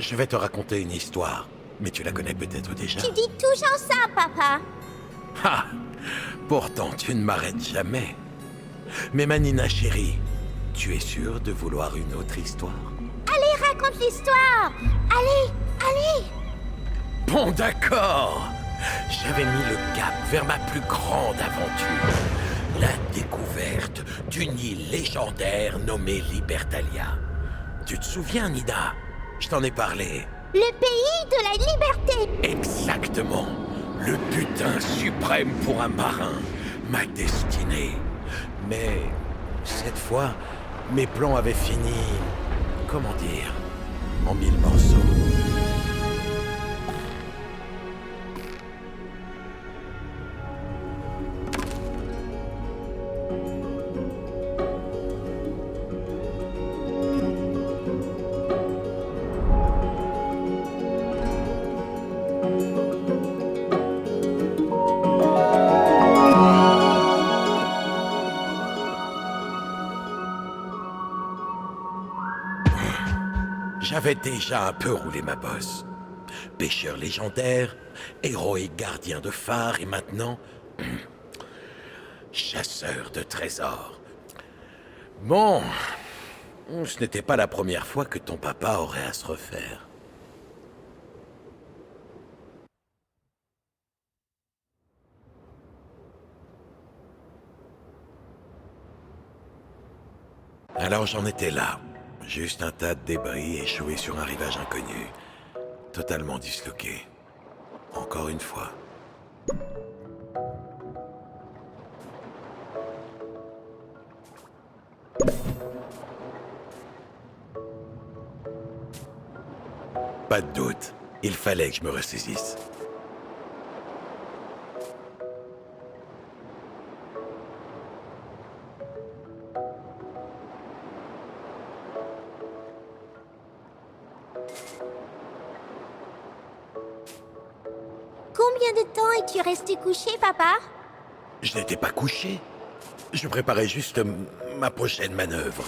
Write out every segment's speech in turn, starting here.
Je vais te raconter une histoire, mais tu la connais peut-être déjà. Tu dis toujours ça, papa. Ah! Pourtant, tu ne m'arrêtes jamais. Mais Manina chérie, tu es sûre de vouloir une autre histoire? Allez, raconte l'histoire. Allez, allez. Bon, d'accord. J'avais mis le cap vers ma plus grande aventure. La découverte d'une île légendaire nommée Libertalia. Tu te souviens, Nida? Je t'en ai parlé. Le pays de la liberté. Exactement. Le butin suprême pour un marin. Ma destinée. Mais cette fois, mes plans avaient fini... Comment dire? En 1000 morceaux. J'avais déjà un peu roulé ma bosse. Pêcheur légendaire, héros et gardien de phare, et maintenant... chasseur de trésors. Bon... ce n'était pas la première fois que ton papa aurait à se refaire. Alors j'en étais là. Juste un tas de débris échoués sur un rivage inconnu. Totalement disloqué. Encore une fois. Pas de doute. Il fallait que je me ressaisisse. Combien de temps es-tu resté couché, papa? Je n'étais pas couché. Je préparais juste ma prochaine manœuvre.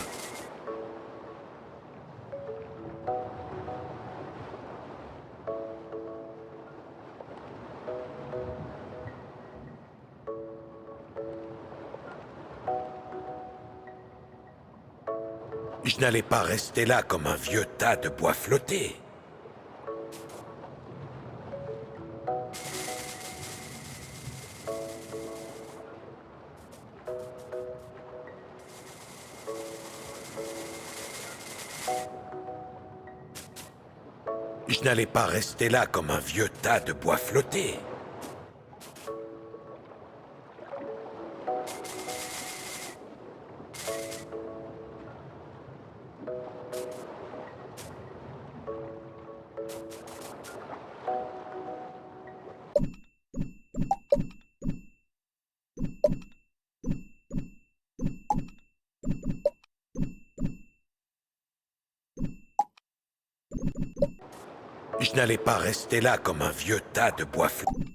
Je n'allais pas rester là comme un vieux tas de bois flotté. Je n'allais pas rester là comme un vieux tas de bois flotté. Je n'allais pas rester là comme un vieux tas de bois flotté.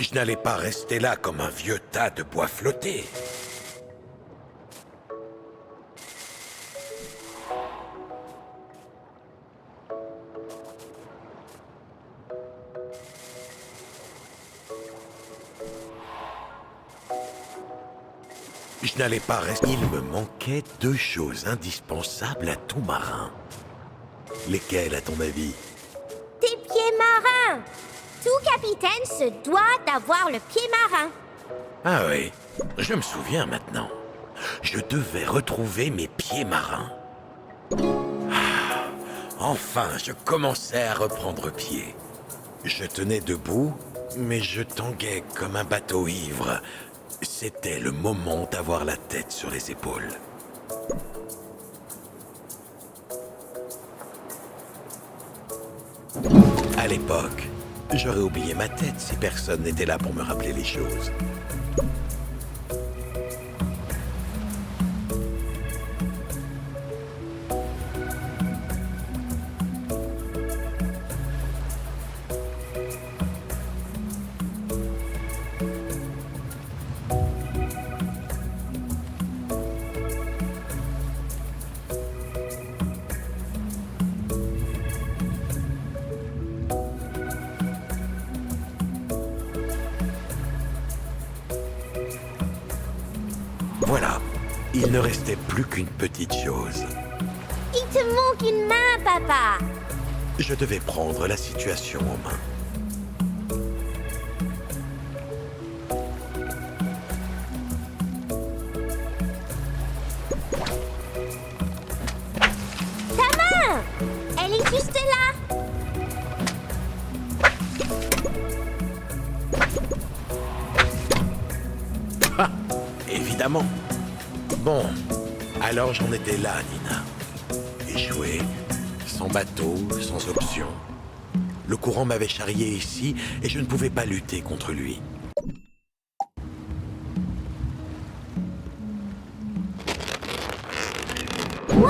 Je n'allais pas rester là comme un vieux tas de bois flotté. Je n'allais pas rester... Il me manquait deux choses indispensables à tout marin. Lesquelles, à ton avis? Tes pieds marins. Tout capitaine se doit d'avoir le pied marin. Ah oui, je me souviens maintenant. Je devais retrouver mes pieds marins. Ah, enfin, je commençais à reprendre pied. Je tenais debout, mais je tanguais comme un bateau ivre. C'était le moment d'avoir la tête sur les épaules. À l'époque, J'aurais oublié ma tête si personne n'était là pour me rappeler les choses. Voilà, il ne restait plus qu'une petite chose. Il te manque une main, papa. Je devais prendre la situation en main. Ta main! Elle est juste là. Ah, évidemment. Bon, alors j'en étais là, Nina. Échoué, sans bateau, sans option. Le courant m'avait charrié ici et je ne pouvais pas lutter contre lui. Wow!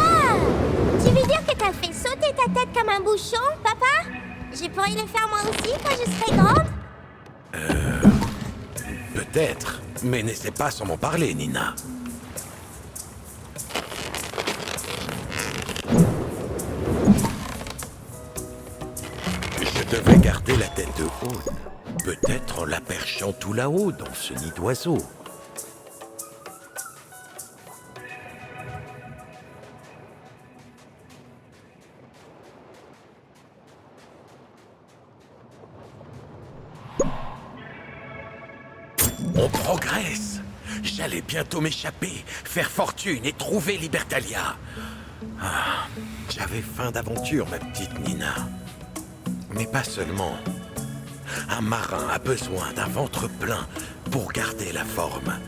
Tu veux dire que t'as fait sauter ta tête comme un bouchon, papa? Je pourrais le faire moi aussi quand je serai grande? Peut-être, mais n'essaie pas sans m'en parler, Nina. Je devais garder la tête haute. Peut-être en la perchant tout là-haut dans ce nid d'oiseau. On progresse. J'allais bientôt m'échapper, faire fortune et trouver Libertalia. Ah, j'avais faim d'aventure, ma petite Nina. Mais pas seulement. Un marin a besoin d'un ventre plein pour garder la forme.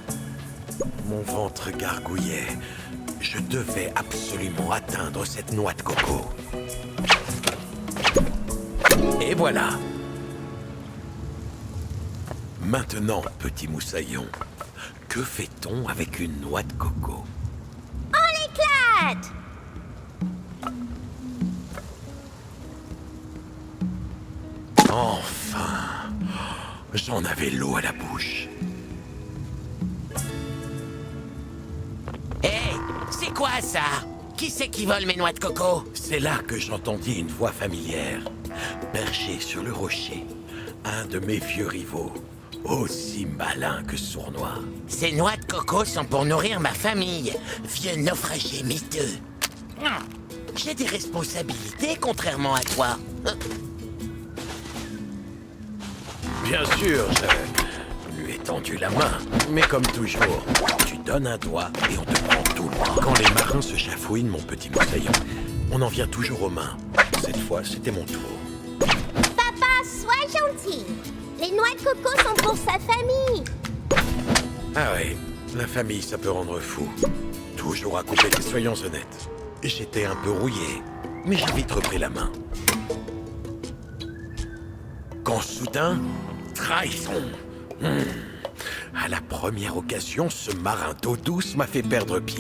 Mon ventre gargouillait. Je devais absolument atteindre cette noix de coco. Et voilà. Maintenant, petit moussaillon, que fait-on avec une noix de coco? On l'éclate! Enfin, j'en avais l'eau à la bouche. Hé, c'est quoi ça? Qui c'est qui vole mes noix de coco? C'est là que j'entendis une voix familière, perché sur le rocher, un de mes vieux rivaux, aussi malin que sournois. Ces noix de coco sont pour nourrir ma famille, vieux naufragé miteux. J'ai des responsabilités contrairement à toi. Bien sûr, je lui ai tendu la main, mais comme toujours, tu donnes un doigt et on te prend tout le bras. Quand les marins se chafouinent, mon petit moussaillon, on en vient toujours aux mains. Cette fois, c'était mon tour. Papa, sois gentil. Les noix de coco sont pour sa famille. Ah ouais, la famille, ça peut rendre fou. Toujours à couper, soyons honnêtes. J'étais un peu rouillé, mais j'ai vite repris la main. Quand soudain, trahison. À la première occasion, ce marin d'eau douce m'a fait perdre pied.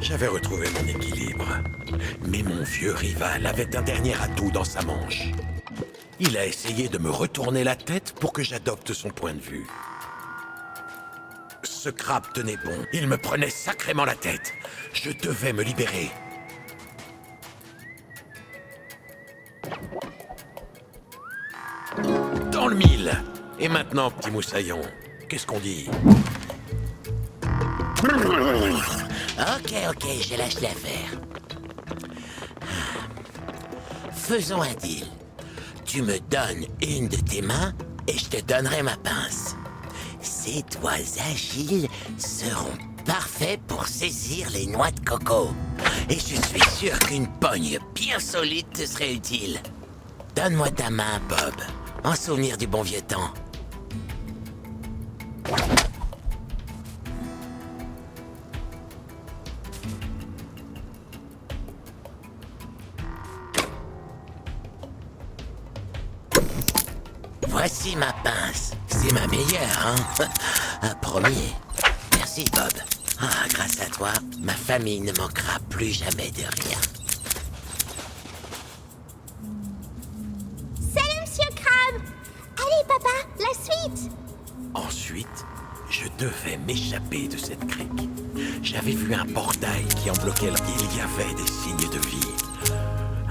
J'avais retrouvé mon équilibre. Mais mon vieux rival avait un dernier atout dans sa manche. Il a essayé de me retourner la tête pour que j'adopte son point de vue. Ce crabe tenait bon. Il me prenait sacrément la tête. Je devais me libérer. Dans le mille. Et maintenant, petit moussaillon, qu'est-ce qu'on dit? Ok, je lâche l'affaire. Faisons un deal. Tu me donnes une de tes mains et je te donnerai ma pince. Ces doigts agiles seront parfaits pour saisir les noix de coco. Et je suis sûr qu'une pogne bien solide te serait utile. Donne-moi ta main, Bob, en souvenir du bon vieux temps. Voici ma pince. C'est ma meilleure, hein? Un premier. Merci, Bob. Ah, grâce à toi, ma famille ne manquera plus jamais de rien. Salut, Monsieur Crabe! Allez, papa, la suite! Ensuite, je devais m'échapper de cette crique. J'avais vu un portail qui en bloquait il y avait des signes de vie.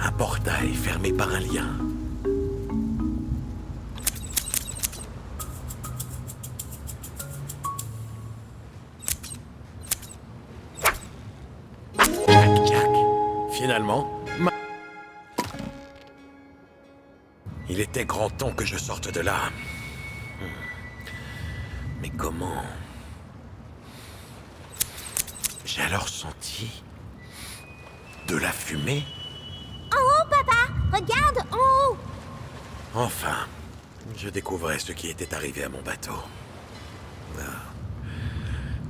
Un portail fermé par un lien. Jack, finalement, il était grand temps que je sorte de là. Mais comment? J'ai alors senti de la fumée. En haut, papa! Regarde, en haut! Enfin, je découvrais ce qui était arrivé à mon bateau. Ah,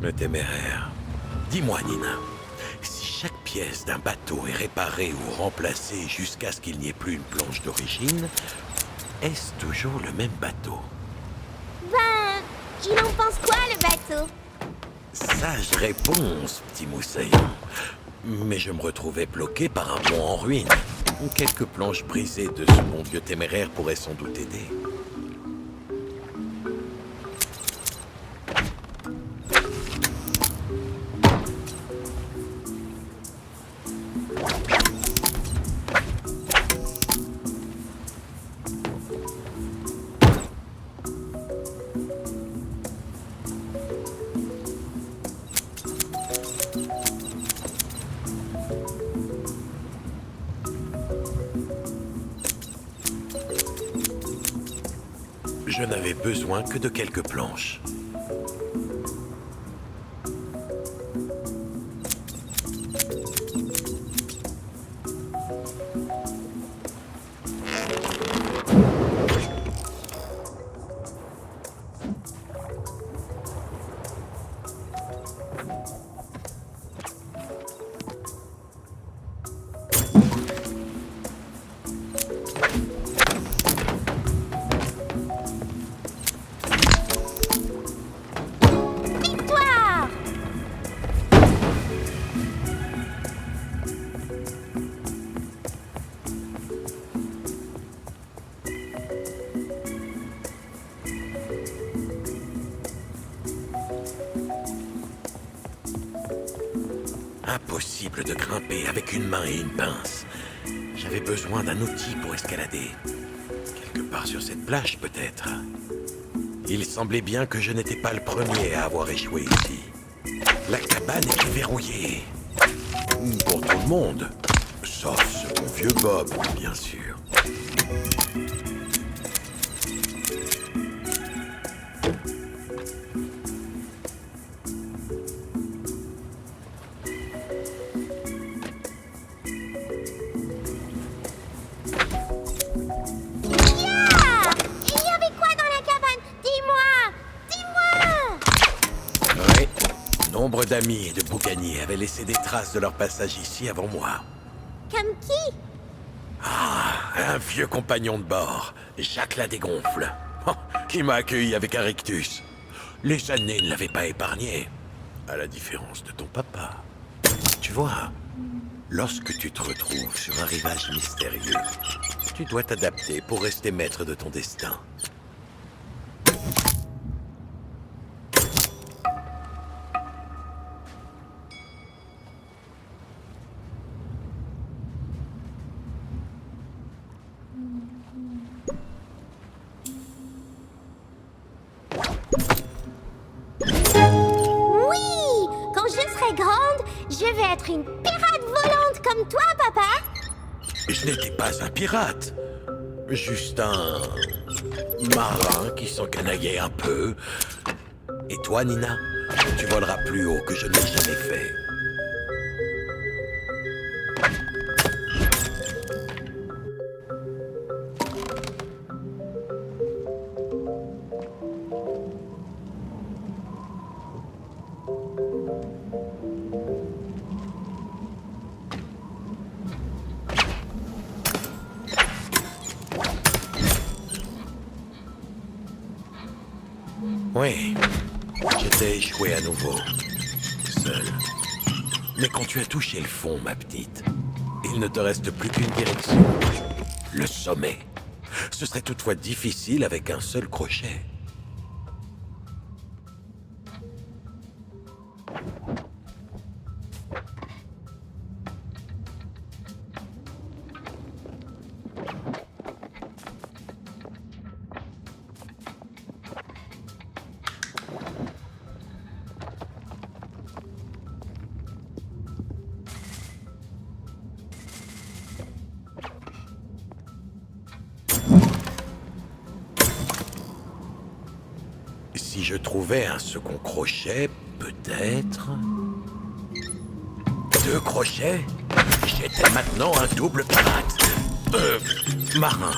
le téméraire. Dis-moi, Nina, si chaque pièce d'un bateau est réparée ou remplacée jusqu'à ce qu'il n'y ait plus une planche d'origine, est-ce toujours le même bateau? Ben, il en pense quoi, le bateau? Sage réponse, petit moussaillon. Mais je me retrouvais bloqué par un pont en ruine. Quelques planches brisées de ce bon vieux téméraire pourraient sans doute aider. Je n'avais besoin que de quelques planches. Victoire! Impossible de grimper avec une main et une pince. J'avais besoin d'un outil pour escalader. Quelque part sur cette plage, peut-être. Il semblait bien que je n'étais pas le premier à avoir échoué ici. La cabane était verrouillée. Pour tout le monde. Sauf ce bon vieux Bob, bien sûr. Yeah! Il y avait quoi dans la cabane? Dis-moi! Dis-moi! Oui. Nombre d'amis et de boucaniers avaient laissé des traces de leur passage ici avant moi. Comme qui? Ah, un vieux compagnon de bord, Jacques la Dégonfle, qui m'a accueilli avec un rictus. Les années ne l'avaient pas épargné, à la différence de ton papa. Tu vois, lorsque tu te retrouves sur un rivage mystérieux, tu dois t'adapter pour rester maître de ton destin. Oui! Quand je serai grande, je vais être une pirate volante comme toi, papa! Je n'étais pas un pirate, juste un marin qui s'encanaillait un peu Et toi, Nina, tu voleras plus haut que je n'ai jamais fait. Oui, j'étais échoué à nouveau, seul. Mais quand tu as touché le fond, ma petite, il ne te reste plus qu'une direction, le sommet. Ce serait toutefois difficile avec un seul crochet. Si je trouvais un second crochet, peut-être... 2 crochets? J'étais maintenant un double pirate. Marin.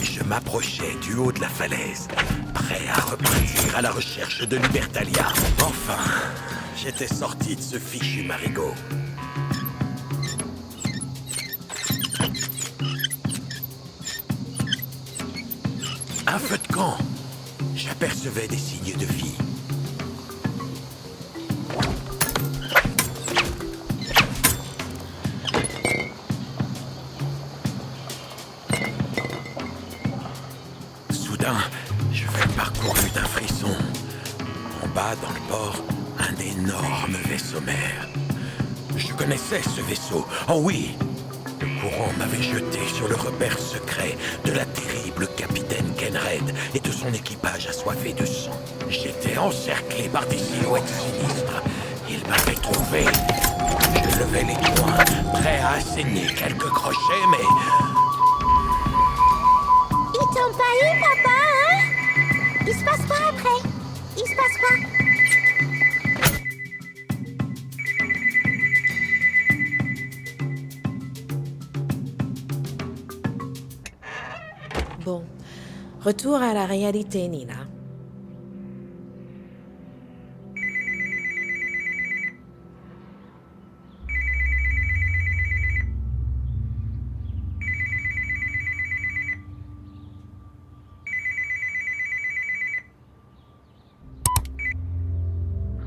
Je m'approchais du haut de la falaise, prêt à repartir à la recherche de Libertalia. Enfin, j'étais sorti de ce fichu marigot. Un feu de camp. J'apercevais des signes de vie. Soudain, je fus parcouru d'un frisson. En bas, dans le port, un énorme vaisseau mère. Je connaissais ce vaisseau. Oh oui! Le courant m'avait jeté sur le repère secret de la terrible capitaine Kenred et de son équipage assoiffé de sang. J'étais encerclé par des silhouettes sinistres. Ils m'avaient trouvé. Je levais les poings, prêt à asséner quelques crochets, mais... Ils t'ont pas eu, papa, hein? Il se passe quoi après? Il se passe quoi? Bon, retour à la réalité, Nina.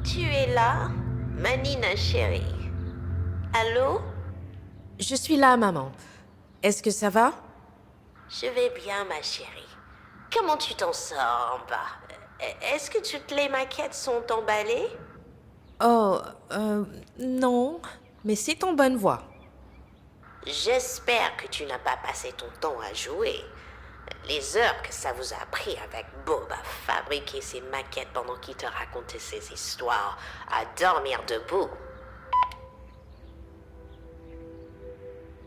Tu es là, ma Nina chérie. Allô? Je suis là, maman. Est-ce que ça va? Je vais bien, ma chérie. Comment tu t'en sors en bas? Est-ce que toutes les maquettes sont emballées? Oh, non, mais c'est en bonne voie. J'espère que tu n'as pas passé ton temps à jouer. Les heures que ça vous a pris avec Bob à fabriquer ces maquettes pendant qu'il te racontait ses histoires, à dormir debout.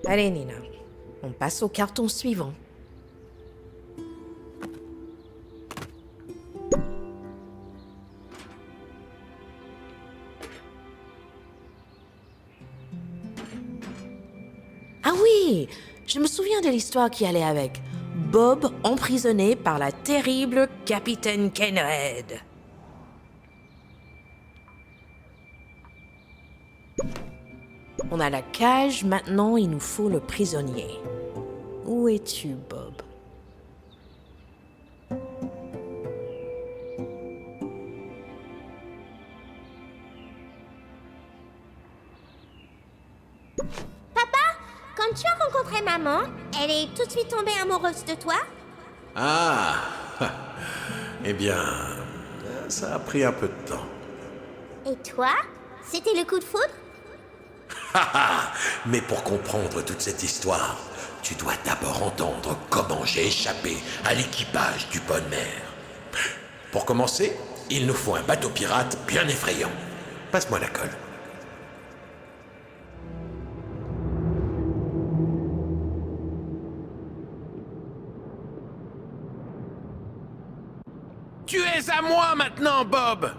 Allez, Nina, on passe au carton suivant. Ah oui, je me souviens de l'histoire qui allait avec. Bob emprisonné par la terrible capitaine Kenred. On a la cage, maintenant il nous faut le prisonnier. Où es-tu, Bob? Quand tu as rencontré maman, elle est tout de suite tombée amoureuse de toi? Ah, eh bien, ça a pris un peu de temps. Et toi? C'était le coup de foudre? Mais pour comprendre toute cette histoire, tu dois d'abord entendre comment j'ai échappé à l'équipage du Bonne Mer. Pour commencer, il nous faut un bateau pirate bien effrayant. Passe-moi la colle. Tu es à moi maintenant, Bob!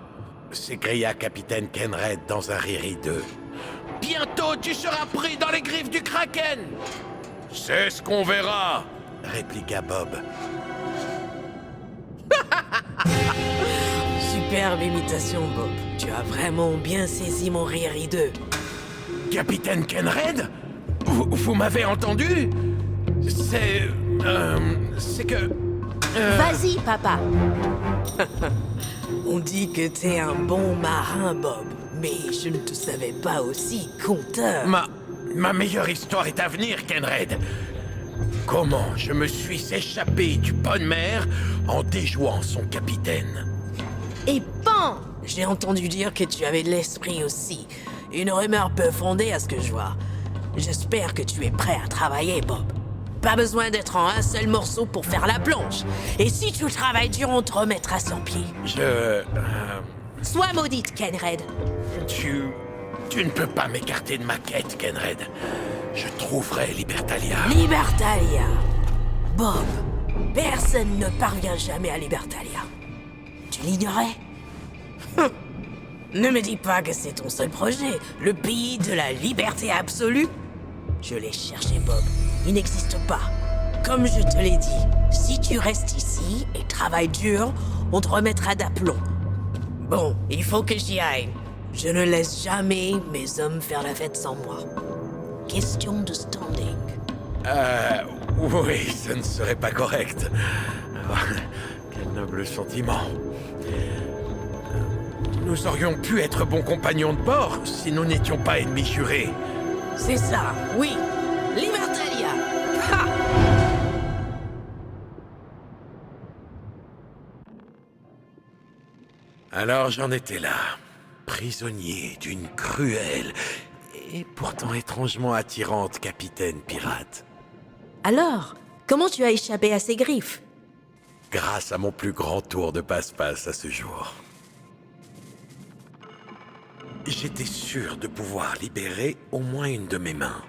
S'écria Capitaine Kenred dans un rire hideux. Bientôt tu seras pris dans les griffes du Kraken! C'est ce qu'on verra! Répliqua Bob. Superbe imitation, Bob. Tu as vraiment bien saisi mon rire hideux. Capitaine Kenred? Vous m'avez entendu? C'est que... Vas-y, papa. On dit que t'es un bon marin, Bob. Mais je ne te savais pas aussi conteur. Ma meilleure histoire est à venir, Kenred. Comment je me suis échappé du Bonne Mer en déjouant son capitaine. Et pan! J'ai entendu dire que tu avais de l'esprit aussi. Une rumeur peu fondée à ce que je vois. J'espère que tu es prêt à travailler, Bob. Pas besoin d'être en un seul morceau pour faire la planche. Et si tu travailles dur, on te remettra sur pied. Sois maudite, Kenred. Tu ne peux pas m'écarter de ma quête, Kenred. Je trouverai Libertalia. Libertalia. Bob, personne ne parvient jamais à Libertalia. Tu l'ignorais? Ne me dis pas que c'est ton seul projet, le pays de la liberté absolue. Je l'ai cherché, Bob. Il n'existe pas. Comme je te l'ai dit, si tu restes ici et travailles dur, on te remettra d'aplomb. Bon, il faut que j'y aille. Je ne laisse jamais mes hommes faire la fête sans moi. Question de standing. Oui, ce ne serait pas correct. Quel noble sentiment. Nous aurions pu être bons compagnons de bord si nous n'étions pas ennemis jurés. C'est ça, oui. Libertalia. Ha! Alors j'en étais là, prisonnier d'une cruelle et pourtant étrangement attirante capitaine pirate. Alors, comment tu as échappé à ces griffes? Grâce à mon plus grand tour de passe-passe à ce jour. J'étais sûr de pouvoir libérer au moins une de mes mains.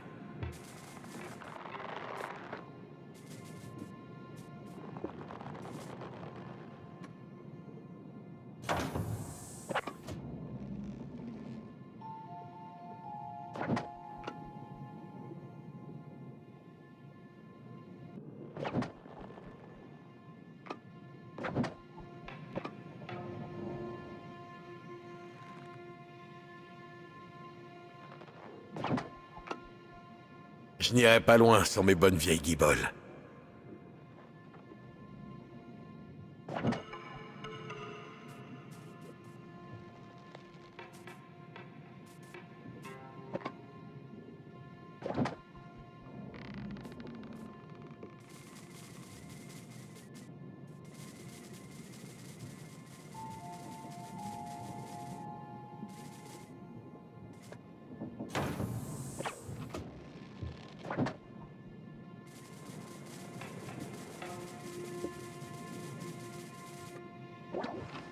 Je n'irai pas loin sans mes bonnes vieilles guiboles.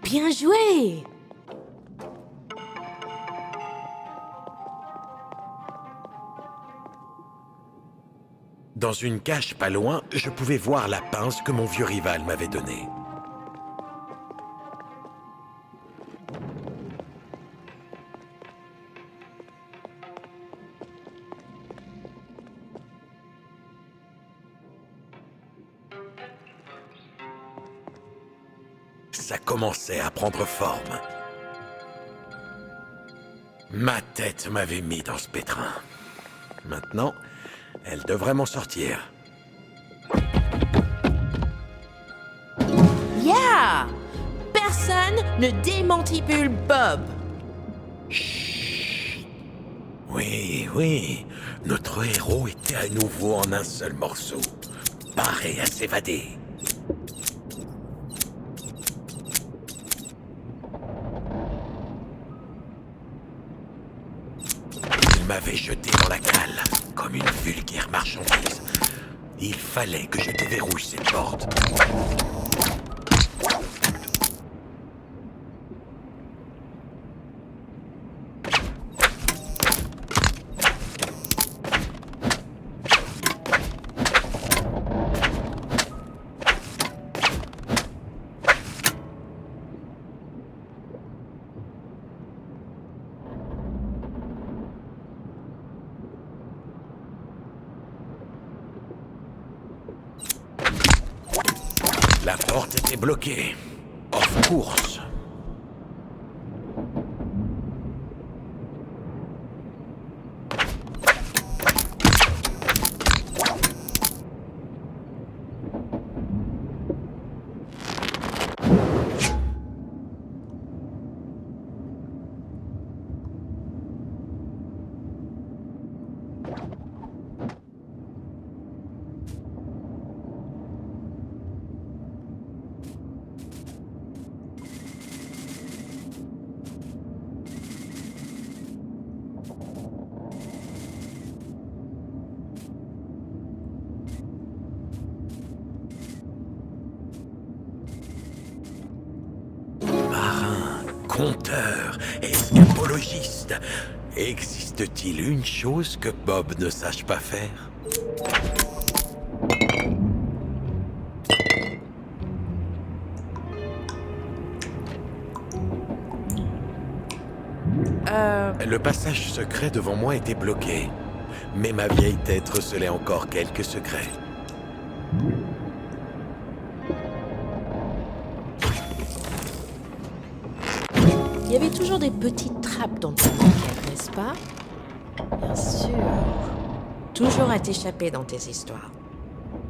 Bien joué! Dans une cache pas loin, je pouvais voir la pince que mon vieux rival m'avait donnée. Ça commençait à prendre forme. Ma tête m'avait mis dans ce pétrin. Maintenant, elle devrait m'en sortir. Yeah! Personne ne démantibule Bob. Oui, oui, notre héros était à nouveau en un seul morceau, paré à s'évader. Il m'avait jeté dans la cale, comme une vulgaire marchandise. Il fallait que je déverrouille cette porte. La porte était bloquée. Of course. Conteur, escapologiste. Existe-t-il une chose que Bob ne sache pas faire? Le passage secret devant moi était bloqué, mais ma vieille tête recelait encore quelques secrets. Il y avait toujours des petites trappes dans tes enquêtes, n'est-ce pas? Bien sûr. Toujours à t'échapper dans tes histoires.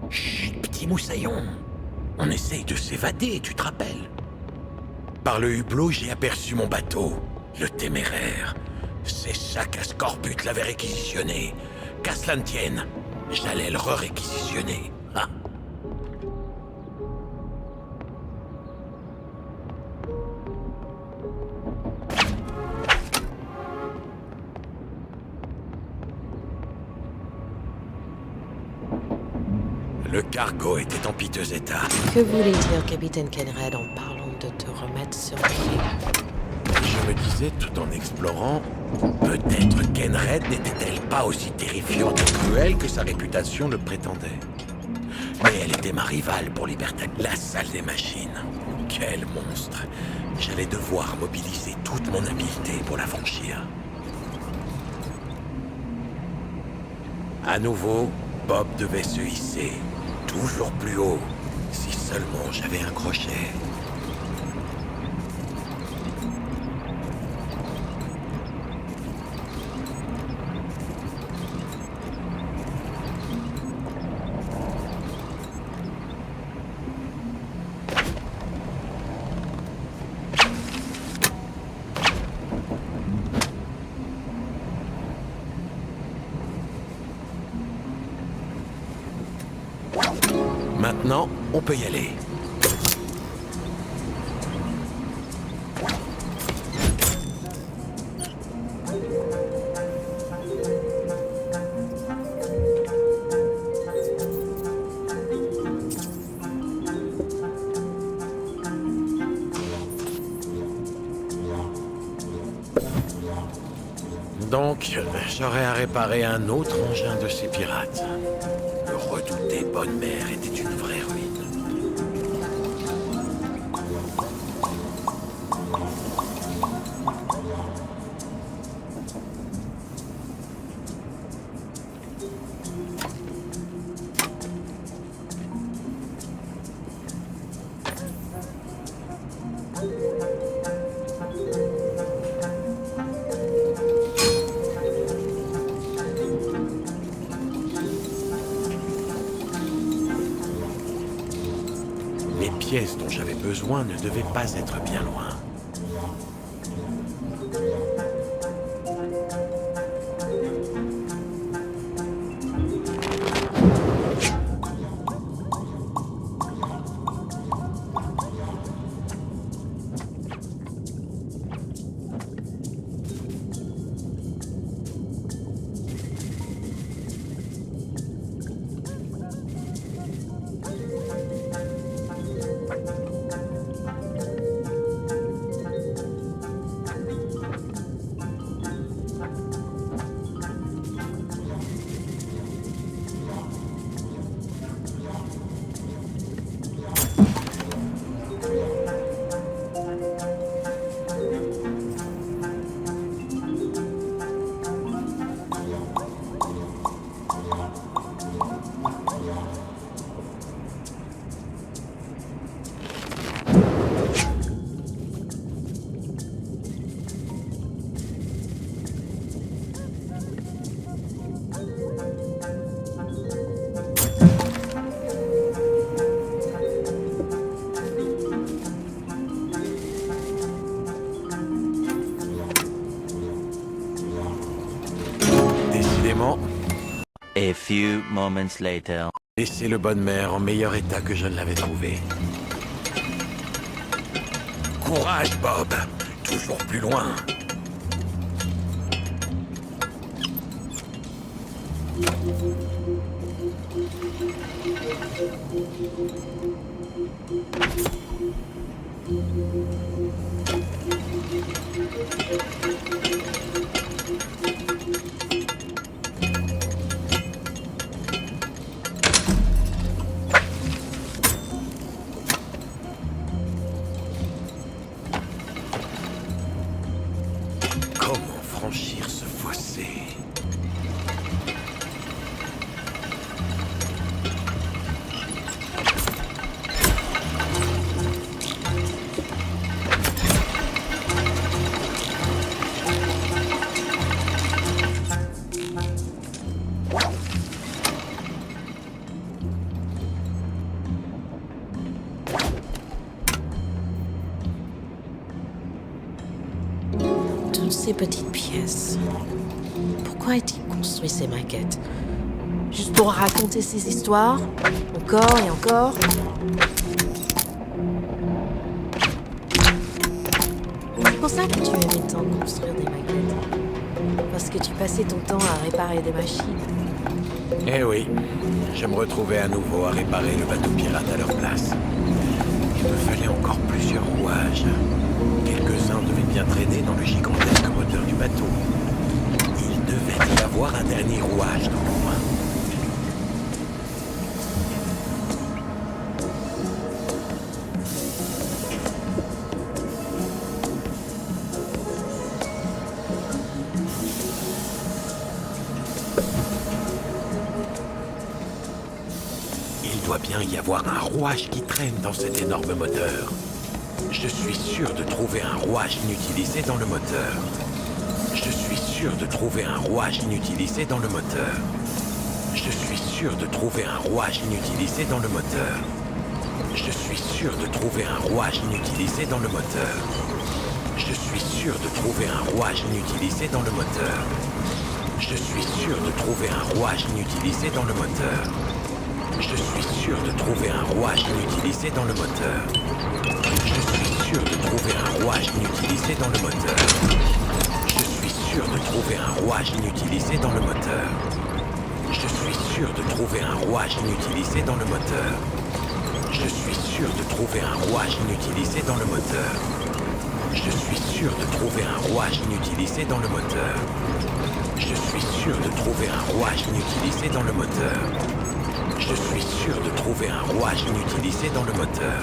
Chut, petit moussaillon. On essaye de s'évader, tu te rappelles? Par le hublot, j'ai aperçu mon bateau, le Téméraire. C'est ça qu'Ascorbut l'avait réquisitionné. Qu'à cela ne tienne, j'allais le re-réquisitionner. Ah. Le cargo était en piteux état. Que voulait dire Capitaine Kenred en parlant de te remettre sur pied? Je me disais tout en explorant, peut-être Kenred n'était-elle pas aussi terrifiante et cruelle que sa réputation le prétendait. Mais elle était ma rivale pour Libertalia, la salle des machines. Quel monstre! J'allais devoir mobiliser toute mon habileté pour la franchir. À nouveau, Bob devait se hisser, toujours plus haut, si seulement j'avais un crochet. Maintenant, on peut y aller. Donc, j'aurais à réparer un autre engin de ces pirates. Le redouté Bonne Mère était une vraie ruine. Les pièces dont j'avais besoin ne devaient pas être bien loin. Décidément, A few moments later. laissez le Bonne Mère en meilleur état que je ne l'avais trouvé. Courage, Bob. Toujours plus loin. Comment franchir ce fossé? Toutes ces petites pièces. Pourquoi a-t-il construit ces maquettes? Juste pour raconter ces histoires? Encore et encore? C'est pour ça que tu aimais tant construire des maquettes. Parce que tu passais ton temps à réparer des machines. Eh oui, je me retrouvais à nouveau à réparer le bateau pirate à leur place. Il me fallait encore plusieurs rouages. Quelques-uns devaient bien traîner dans le gigantesque moteur du bateau. Il devait y avoir un dernier rouage dans le coin. Il doit bien y avoir un rouage qui traîne dans cet énorme moteur. Je suis sûr de trouver un rouage inutilisé dans le moteur. Je suis sûr de trouver un rouage inutilisé dans le moteur. Je suis sûr de trouver un rouage inutilisé dans le moteur. Je suis sûr de trouver un rouage inutilisé dans le moteur. Je suis sûr de trouver un rouage inutilisé dans le moteur. Je suis sûr de trouver un rouage inutilisé dans le moteur. Je suis sûr de trouver un rouage inutilisé dans le moteur. Je suis sûr de trouver un rouage inutilisé dans le moteur. Je suis sûr de trouver un rouage inutilisé dans le moteur. Je suis sûr de trouver un rouage inutilisé dans le moteur. Je suis sûr de trouver un rouage inutilisé dans le moteur. Je suis sûr de trouver un rouage inutilisé dans le moteur. Je suis sûr de trouver un rouage inutilisé dans le moteur. Je suis sûr de trouver un rouage inutilisé dans le moteur.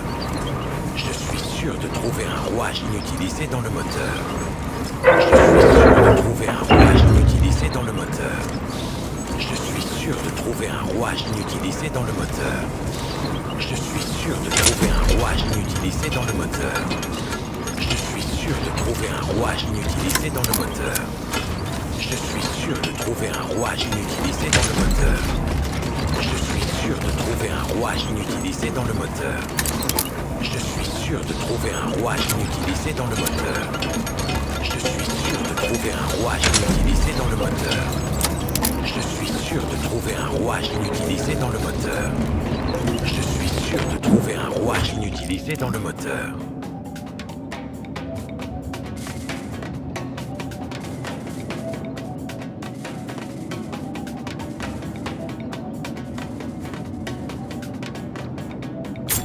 Je suis sûr de trouver un rouage inutilisé dans le moteur. Je suis sûr de trouver un rouage inutilisé dans le moteur. Je suis sûr de trouver un rouage inutilisé dans le moteur. Je suis sûr de trouver un rouage inutilisé dans le moteur. Je suis sûr de trouver un rouage inutilisé dans le moteur. Je suis sûr de trouver un rouage inutilisé dans le moteur. Je suis sûr de trouver un rouage inutilisé dans le moteur. Je suis sûr de trouver un rouage inutilisé dans le moteur. Je suis sûr de trouver un rouage inutilisé dans le moteur. Je suis sûr de trouver un rouage inutilisé dans le moteur. Je suis sûr de trouver un rouage inutilisé dans le moteur.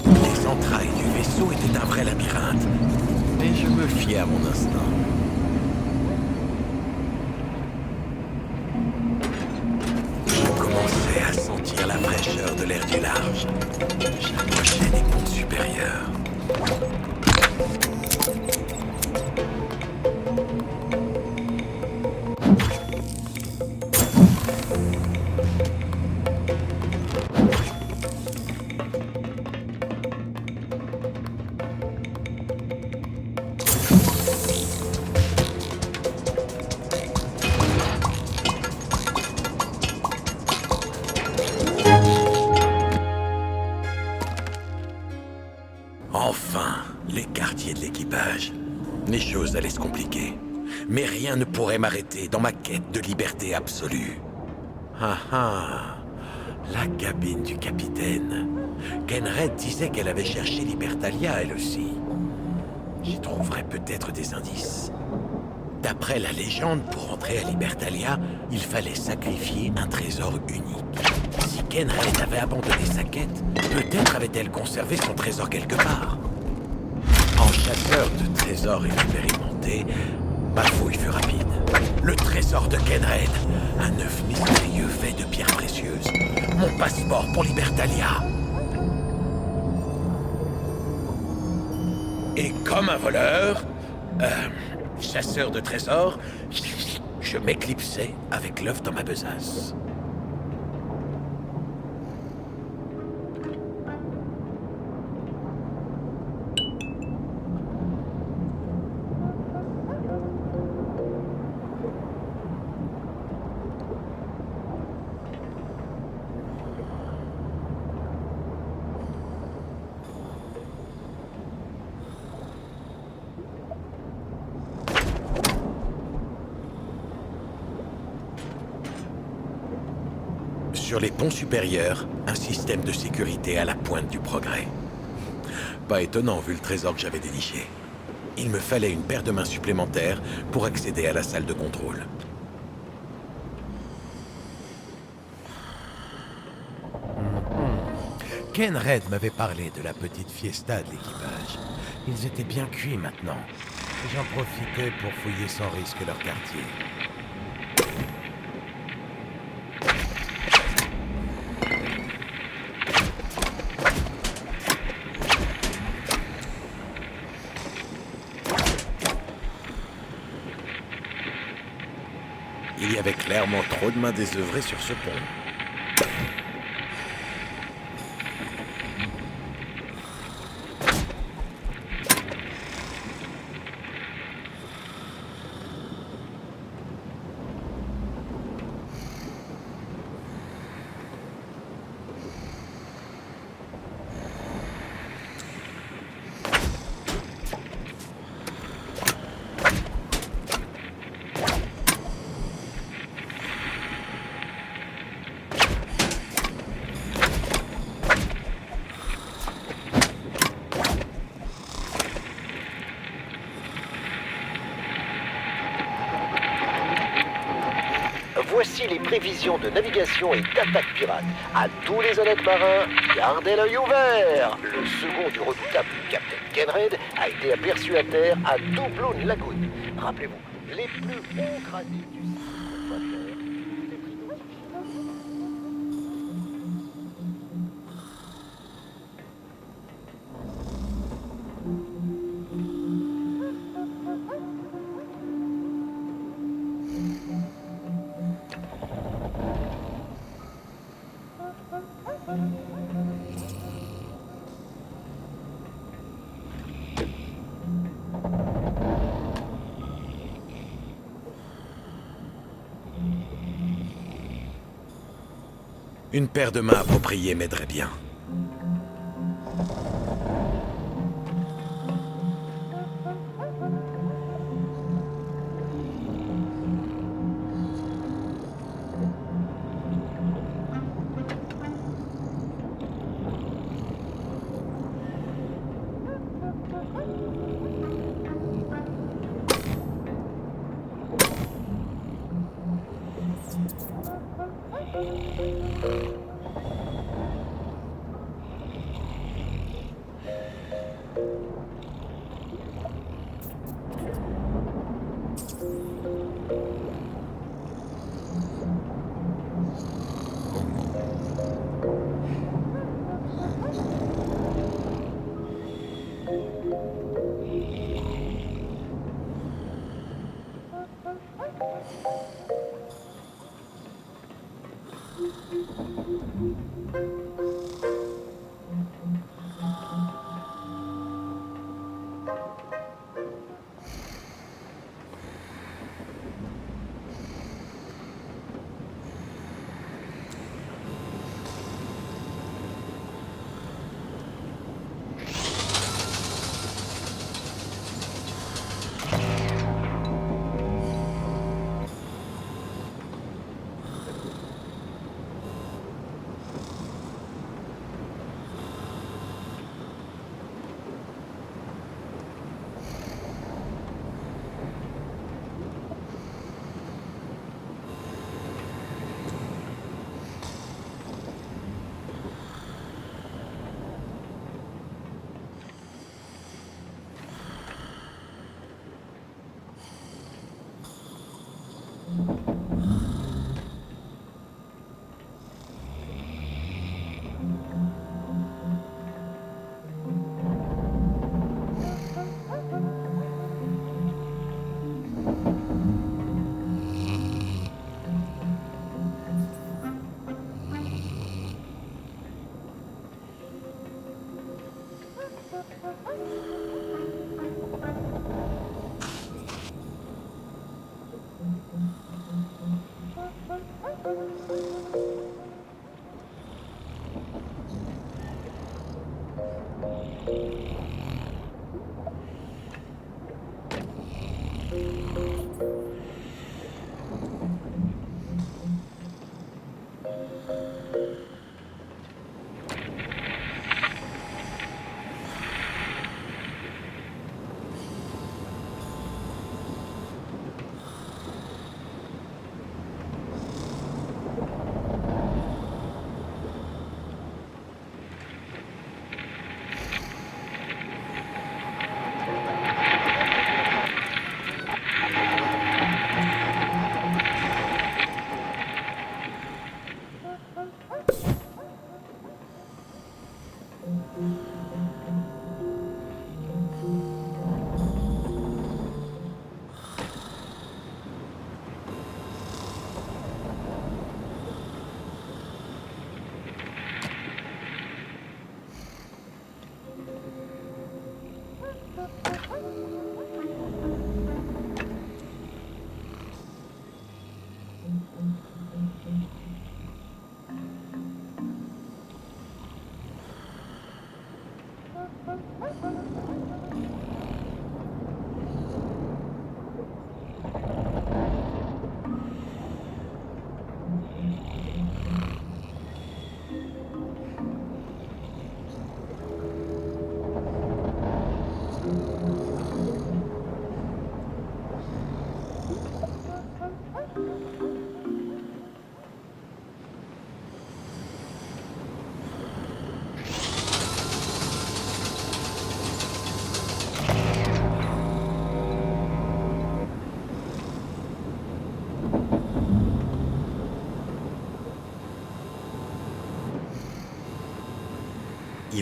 Les entrailles du vaisseau étaient un vrai labyrinthe, mais je me fiais à mon instinct. Je commençais à sentir la fraîcheur de l'air du large. J'approchais des ponts supérieurs. Enfin, les quartiers de l'équipage. Les choses allaient se compliquer. Mais rien ne pourrait m'arrêter dans ma quête de liberté absolue. Ah ah, la cabine du capitaine. Kenred disait qu'elle avait cherché Libertalia, elle aussi. J'y trouverais peut-être des indices. D'après la légende, pour entrer à Libertalia, il fallait sacrifier un trésor unique. Si Kenred avait abandonné sa quête, peut-être avait-elle conservé son trésor quelque part. En chasseur de trésors expérimenté, ma fouille fut rapide. Le trésor de Kenred, un œuf mystérieux fait de pierres précieuses. Mon passeport pour Libertalia. Et comme un voleur, chasseur de trésors, je m'éclipsais avec l'œuf dans ma besace. Sur les ponts supérieurs, un système de sécurité à la pointe du progrès. Pas étonnant vu le trésor que j'avais déniché. Il me fallait une paire de mains supplémentaires pour accéder à la salle de contrôle. Kenred m'avait parlé de la petite fiesta de l'équipage. Ils étaient bien cuits maintenant. Et j'en profitais pour fouiller sans risque leur quartier. Il y avait clairement trop de mains désœuvrées sur ce pont. Voici les prévisions de navigation et d'attaque pirate. À tous les honnêtes marins, gardez l'œil ouvert. Le second du redoutable Captain Kenred a été aperçu à terre à Doubloon Lagoon. Rappelez-vous, les plus hauts gradés du système d'affaires. Une paire de mains appropriées m'aiderait bien.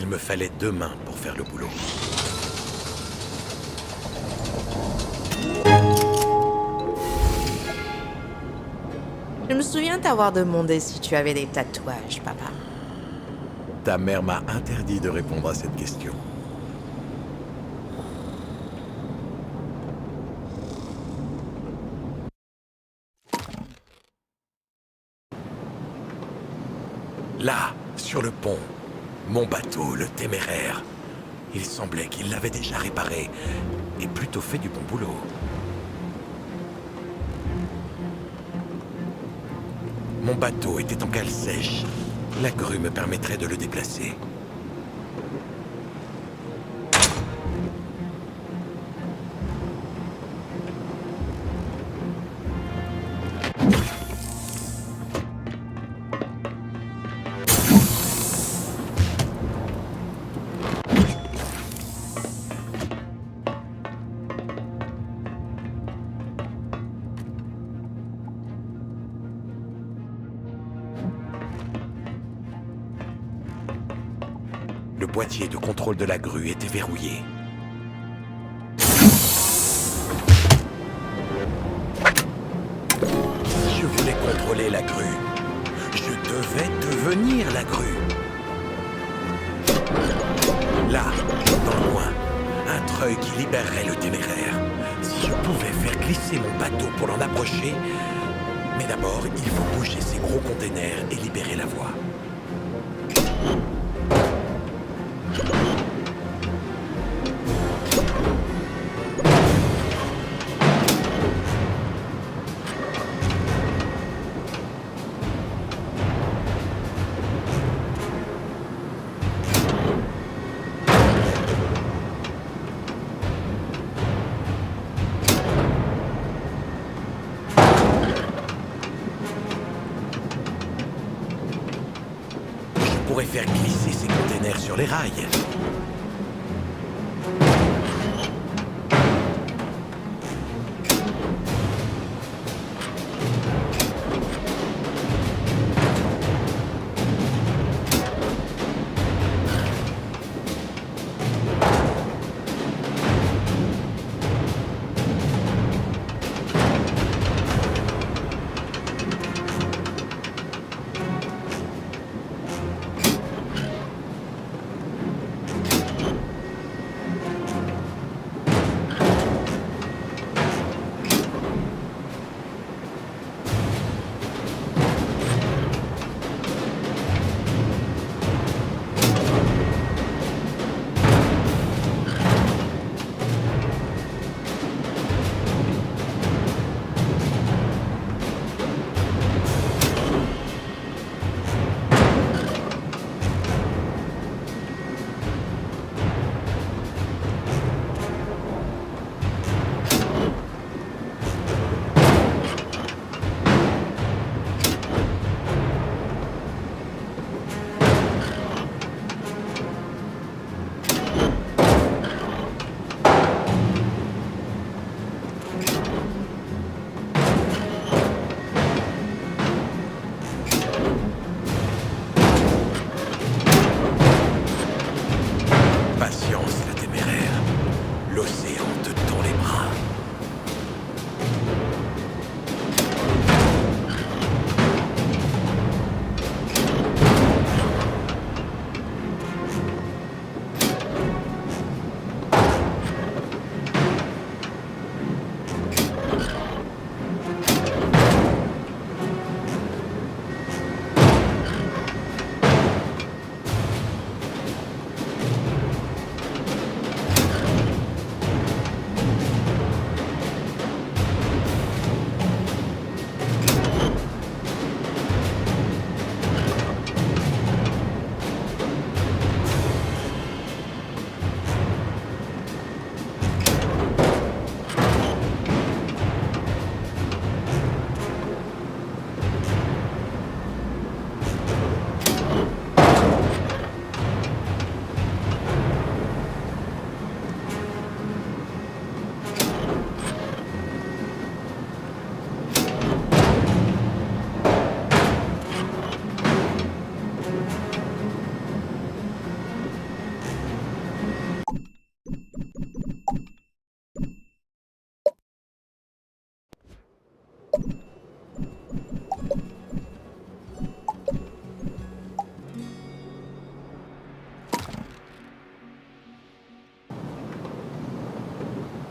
Il me fallait 2 mains pour faire le boulot. Je me souviens t'avoir demandé si tu avais des tatouages, papa. Ta mère m'a interdit de répondre à cette question. Là, sur le pont, mon bateau, le Téméraire. Il semblait qu'il l'avait déjà réparé et plutôt fait du bon boulot. Mon bateau était en cale sèche. La grue me permettrait de le déplacer. Le boîtier de contrôle de la grue était verrouillé. Je voulais contrôler la grue. Je devais devenir la grue. Là, dans le loin, un treuil qui libérerait le Téméraire. Si je pouvais faire glisser mon bateau pour l'en approcher... Mais d'abord, il faut bouger ces gros containers et libérer la voie. Je pourrais faire glisser ces containers sur les rails.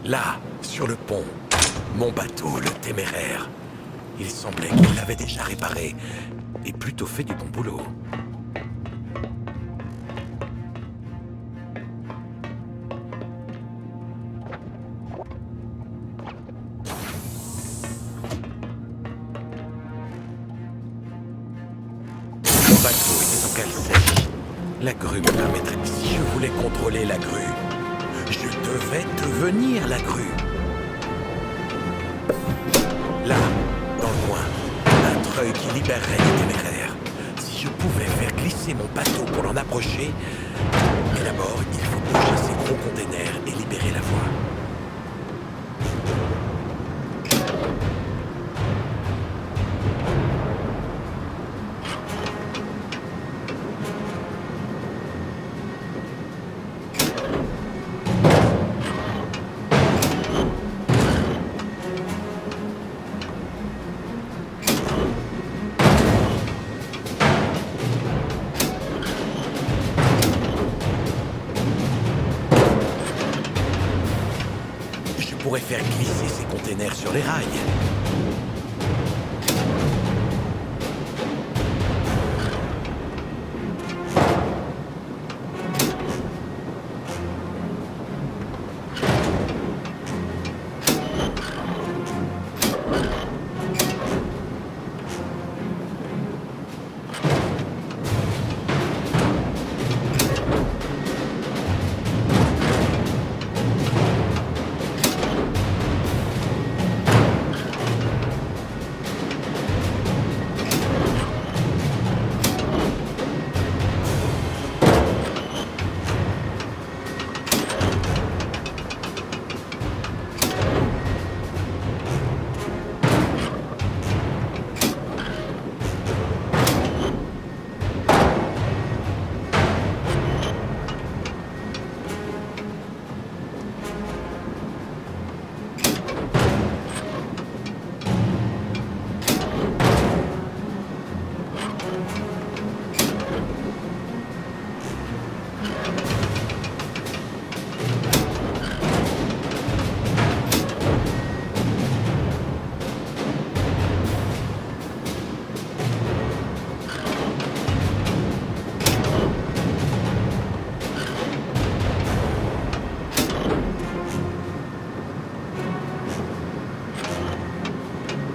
Là, sur le pont, mon bateau, le Téméraire. Il semblait qu'il l'avait déjà réparé et plutôt fait du bon boulot. Le bateau était en cale sèche. La grue me permettrait, si je voulais contrôler la grue, je devais devenir la grue. Là, dans le coin, un treuil qui libérerait les Téméraires. Si je pouvais faire glisser mon bateau pour l'en approcher, mais d'abord, il faut bouger ces gros containers et libérer la voie. Je pourrais faire glisser ces containers sur les rails.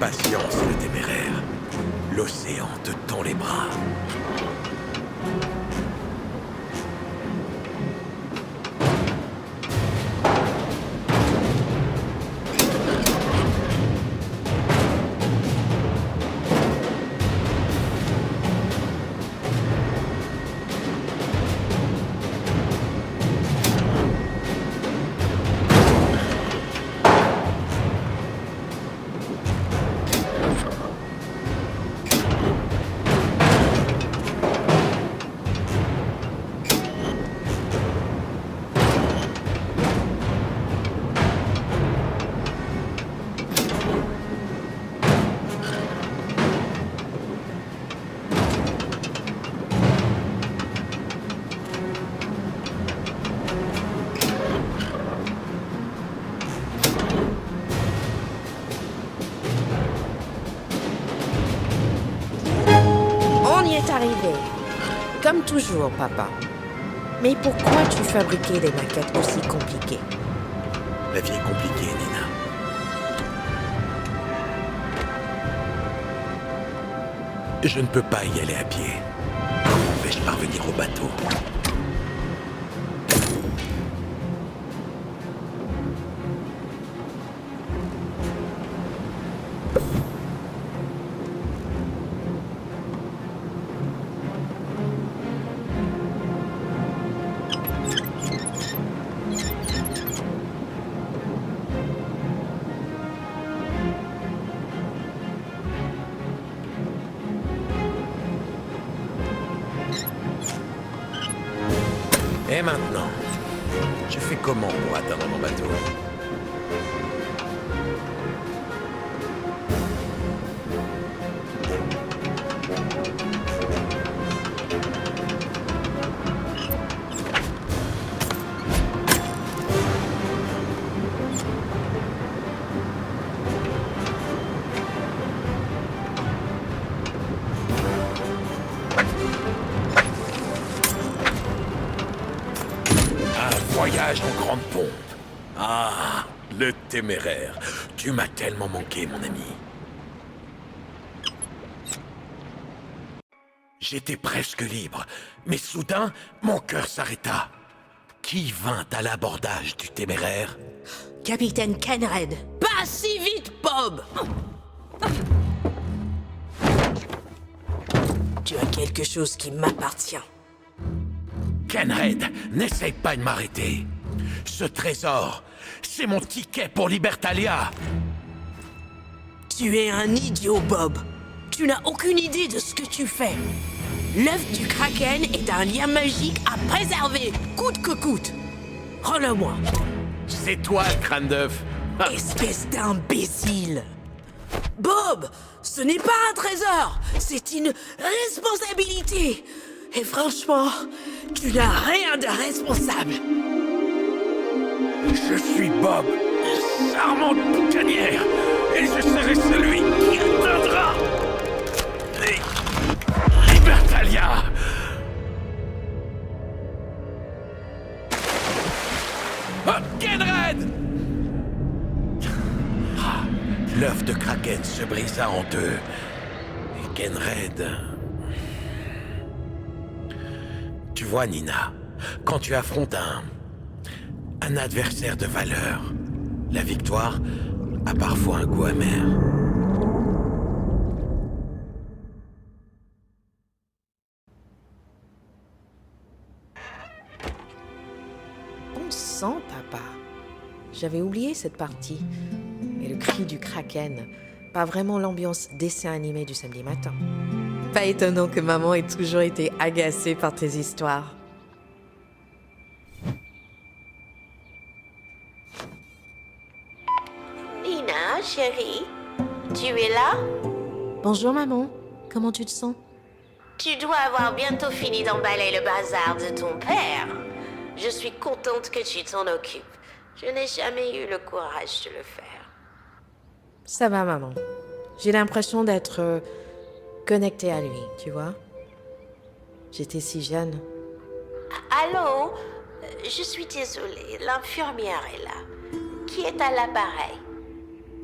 Patience, le Téméraire. L'océan te tend les bras. On y est arrivé. Comme toujours, papa. Mais pourquoi tu fabriquais des maquettes aussi compliquées? La vie est compliquée, Nina. Je ne peux pas y aller à pied. Comment vais-je parvenir au bateau? Et maintenant, je fais comment pour atteindre mon bateau? bombe. Ah, le téméraire. Tu m'as tellement manqué, mon ami. J'étais presque libre, mais soudain, mon cœur s'arrêta. Qui vint à l'abordage du téméraire? Capitaine Kenred. Pas si vite, Bob! Tu as quelque chose qui m'appartient. Kenred, n'essaye pas de m'arrêter. Ce trésor, c'est mon ticket pour Libertalia. Tu es un idiot, Bob. Tu n'as aucune idée de ce que tu fais. L'œuf du Kraken est un lien magique à préserver, coûte que coûte. Rends-le-moi. C'est toi le crâne d'œuf. Espèce d'imbécile. Bob, ce n'est pas un trésor, c'est une responsabilité. Et franchement, tu n'as rien de responsable. Je suis Bob, charmante boucanière, et je serai celui qui atteindra Libertalia. Oh, Kenred! L'œuf de Kraken se brisa en deux. Et Kenred... Tu vois, Nina, quand tu affrontes un adversaire de valeur, la victoire a parfois un goût amer. Bon sang, papa. J'avais oublié cette partie. Et le cri du Kraken. Pas vraiment l'ambiance dessin animé du samedi matin. Pas étonnant que maman ait toujours été agacée par tes histoires. Nina, chérie, tu es là? Bonjour maman, comment tu te sens? Tu dois avoir bientôt fini d'emballer le bazar de ton père. Je suis contente que tu t'en occupes. Je n'ai jamais eu le courage de le faire. Ça va maman. J'ai l'impression d'être connectée à lui, tu vois. J'étais si jeune. Allô? Je suis désolée, l'infirmière est là. Qui est à l'appareil?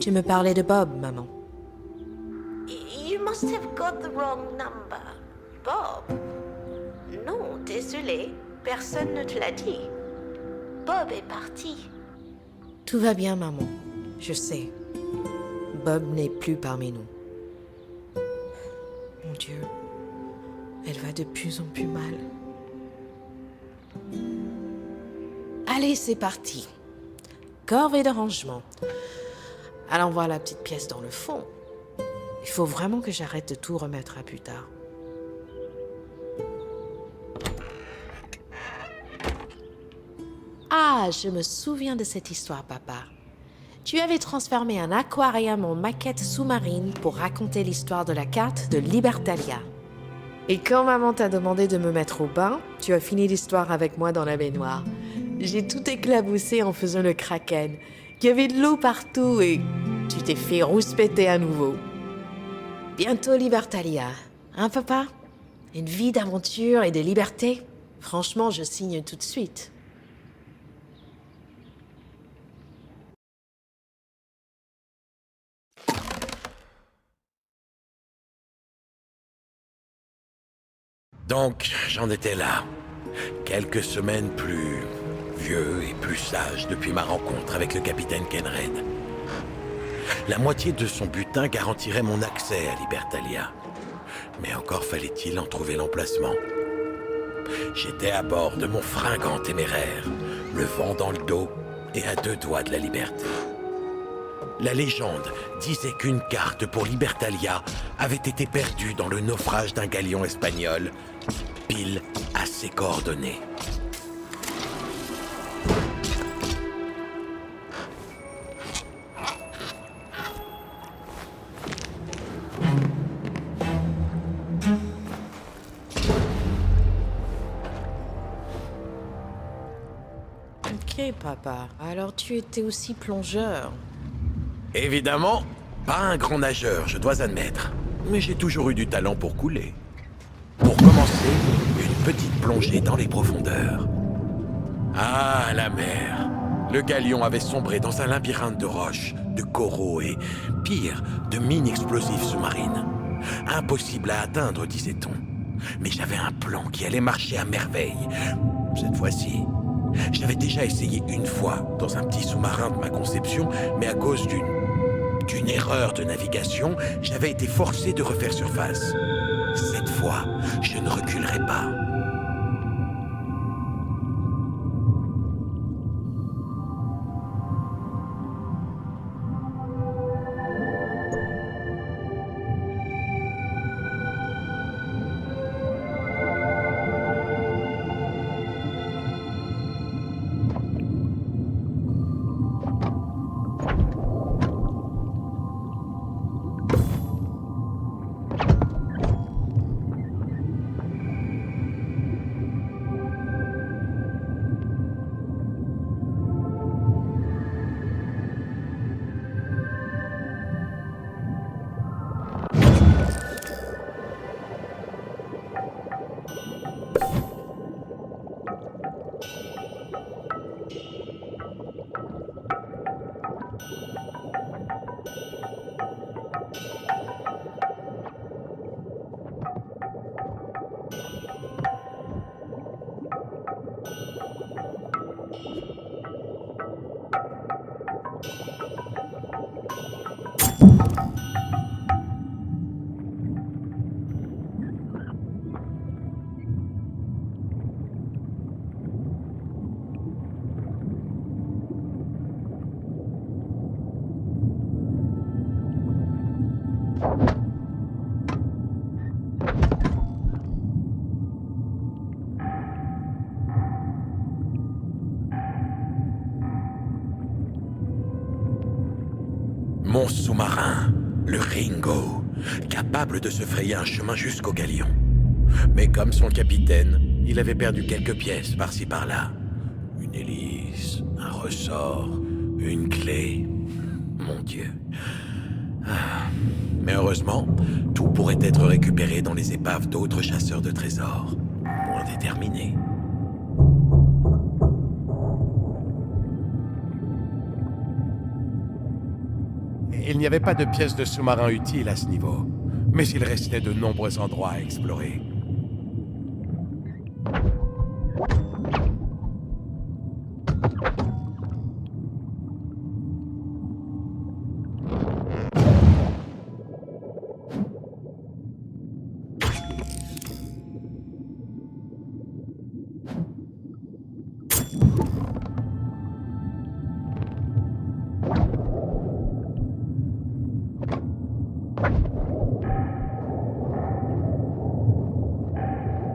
Tu me parlais de Bob, maman. You must have got the wrong number. Bob? Non, désolée, personne ne te l'a dit. Bob est parti. Tout va bien, maman. Je sais. Bob n'est plus parmi nous. Mon Dieu, elle va de plus en plus mal. Allez, c'est parti. Corvée de rangement. Allons voir la petite pièce dans le fond. Il faut vraiment que j'arrête de tout remettre à plus tard. Ah, je me souviens de cette histoire, papa. Tu avais transformé un aquarium en maquette sous-marine pour raconter l'histoire de la carte de Libertalia. Et quand maman t'a demandé de me mettre au bain, tu as fini l'histoire avec moi dans la baignoire. J'ai tout éclaboussé en faisant le Kraken. Il y avait de l'eau partout et tu t'es fait rouspéter à nouveau. Bientôt Libertalia, hein papa? Une vie d'aventure et de liberté? Franchement, je signe tout de suite. Donc, j'en étais là. Quelques semaines plus vieux et plus sage depuis ma rencontre avec le capitaine Kenred. La moitié de son butin garantirait mon accès à Libertalia. Mais encore fallait-il en trouver l'emplacement. J'étais à bord de mon fringant téméraire, le vent dans le dos et à 2 doigts de la liberté. La légende disait qu'une carte pour Libertalia avait été perdue dans le naufrage d'un galion espagnol, pile à ses coordonnées. Ok, papa. Alors tu étais aussi plongeur. Évidemment, pas un grand nageur, je dois admettre. Mais j'ai toujours eu du talent pour couler. Pour commencer, une petite plongée dans les profondeurs. Ah, la mer. Le galion avait sombré dans un labyrinthe de roches, de coraux et, pire, de mines explosives sous-marines. Impossible à atteindre, disait-on. Mais j'avais un plan qui allait marcher à merveille. Cette fois-ci, j'avais déjà essayé une fois dans un petit sous-marin de ma conception, mais à cause d'une erreur de navigation, j'avais été forcé de refaire surface. Cette fois, je ne reculerai pas. Mon sous-marin, le Ringo, capable de se frayer un chemin jusqu'au galion. Mais comme son capitaine, il avait perdu quelques pièces par-ci par-là. Une hélice, un ressort, une clé. Mon Dieu. Mais heureusement, tout pourrait être récupéré dans les épaves d'autres chasseurs de trésors, moins déterminés. Il n'y avait pas de pièces de sous-marin utiles à ce niveau, mais il restait de nombreux endroits à explorer.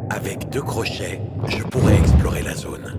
Avec 2 crochets, je pourrais explorer la zone.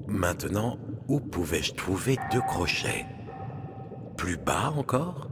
Maintenant, où pouvais-je trouver 2 crochets? Plus bas encore?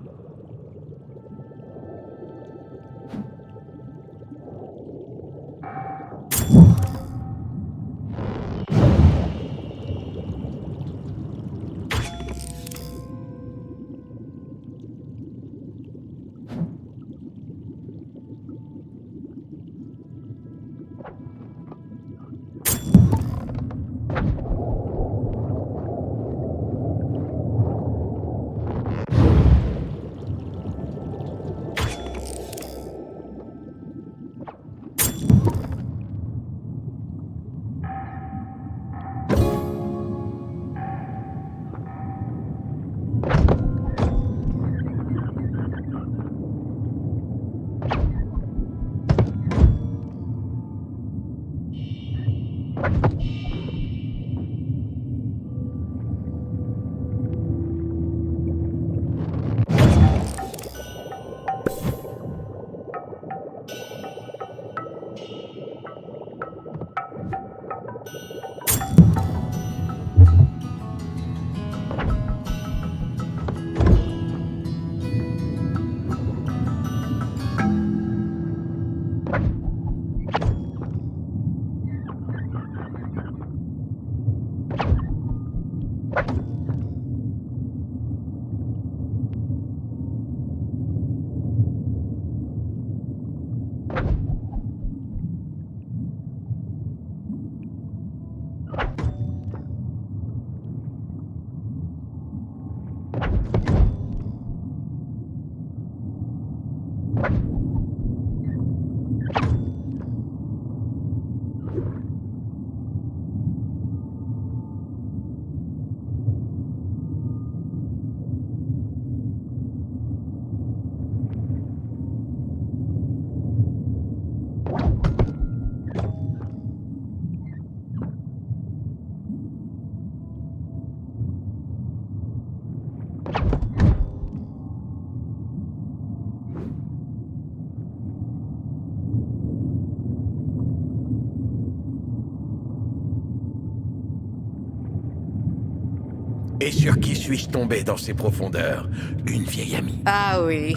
Et sur qui suis-je tombé dans ces profondeurs? Une vieille amie. Ah oui,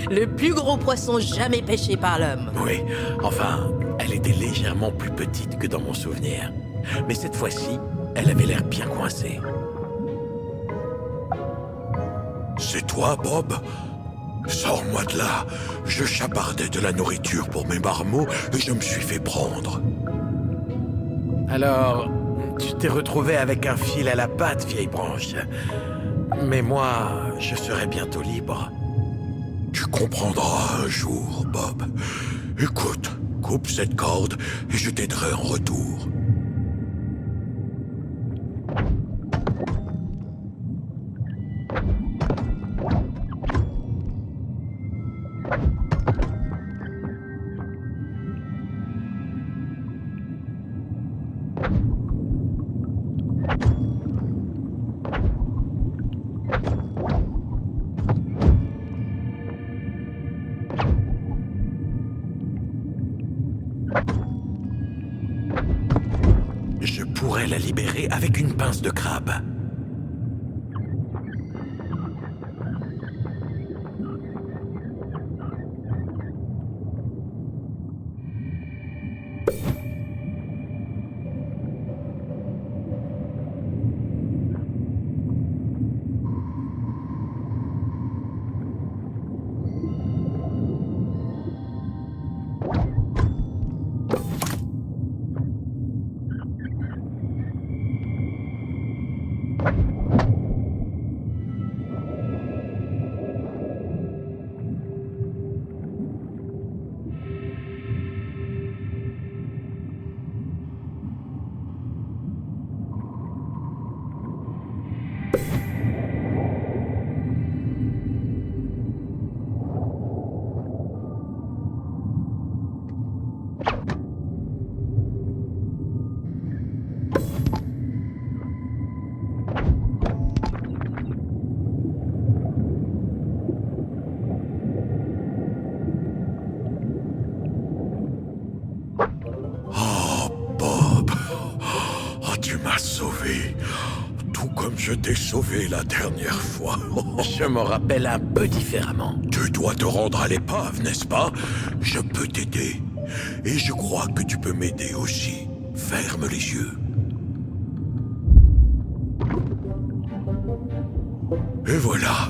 le plus gros poisson jamais pêché par l'homme. Oui, enfin, elle était légèrement plus petite que dans mon souvenir. Mais cette fois-ci, elle avait l'air bien coincée. C'est toi, Bob? Sors-moi de là. Je chapardais de la nourriture pour mes marmots et je me suis fait prendre. Alors, tu t'es retrouvé avec un fil à la patte, vieille branche. Mais moi, je serai bientôt libre. Tu comprendras un jour, Bob. Écoute, coupe cette corde et je t'aiderai en retour. Je pourrais la libérer avec une pince de crabe. Je t'ai sauvé la dernière fois. Je m'en rappelle un peu différemment. Tu dois te rendre à l'épave, n'est-ce pas? Je peux t'aider. Et je crois que tu peux m'aider aussi. Ferme les yeux. Et voilà.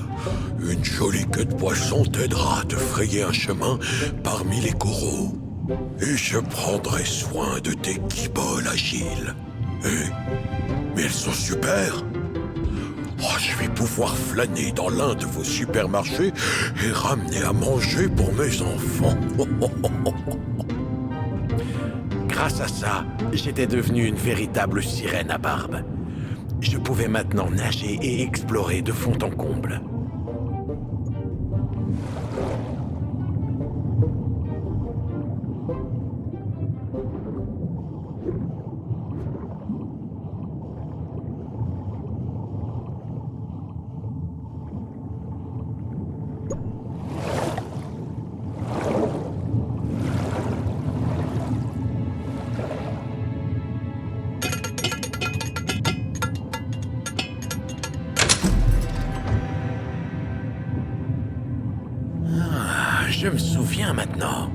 Une jolie queue de poisson t'aidera à te frayer un chemin parmi les coraux. Et je prendrai soin de tes guiboles agiles. Mais elles sont super. Oh, je vais pouvoir flâner dans l'un de vos supermarchés et ramener à manger pour mes enfants. Grâce à ça, j'étais devenu une véritable sirène à barbe. Je pouvais maintenant nager et explorer de fond en comble. Je me souviens maintenant.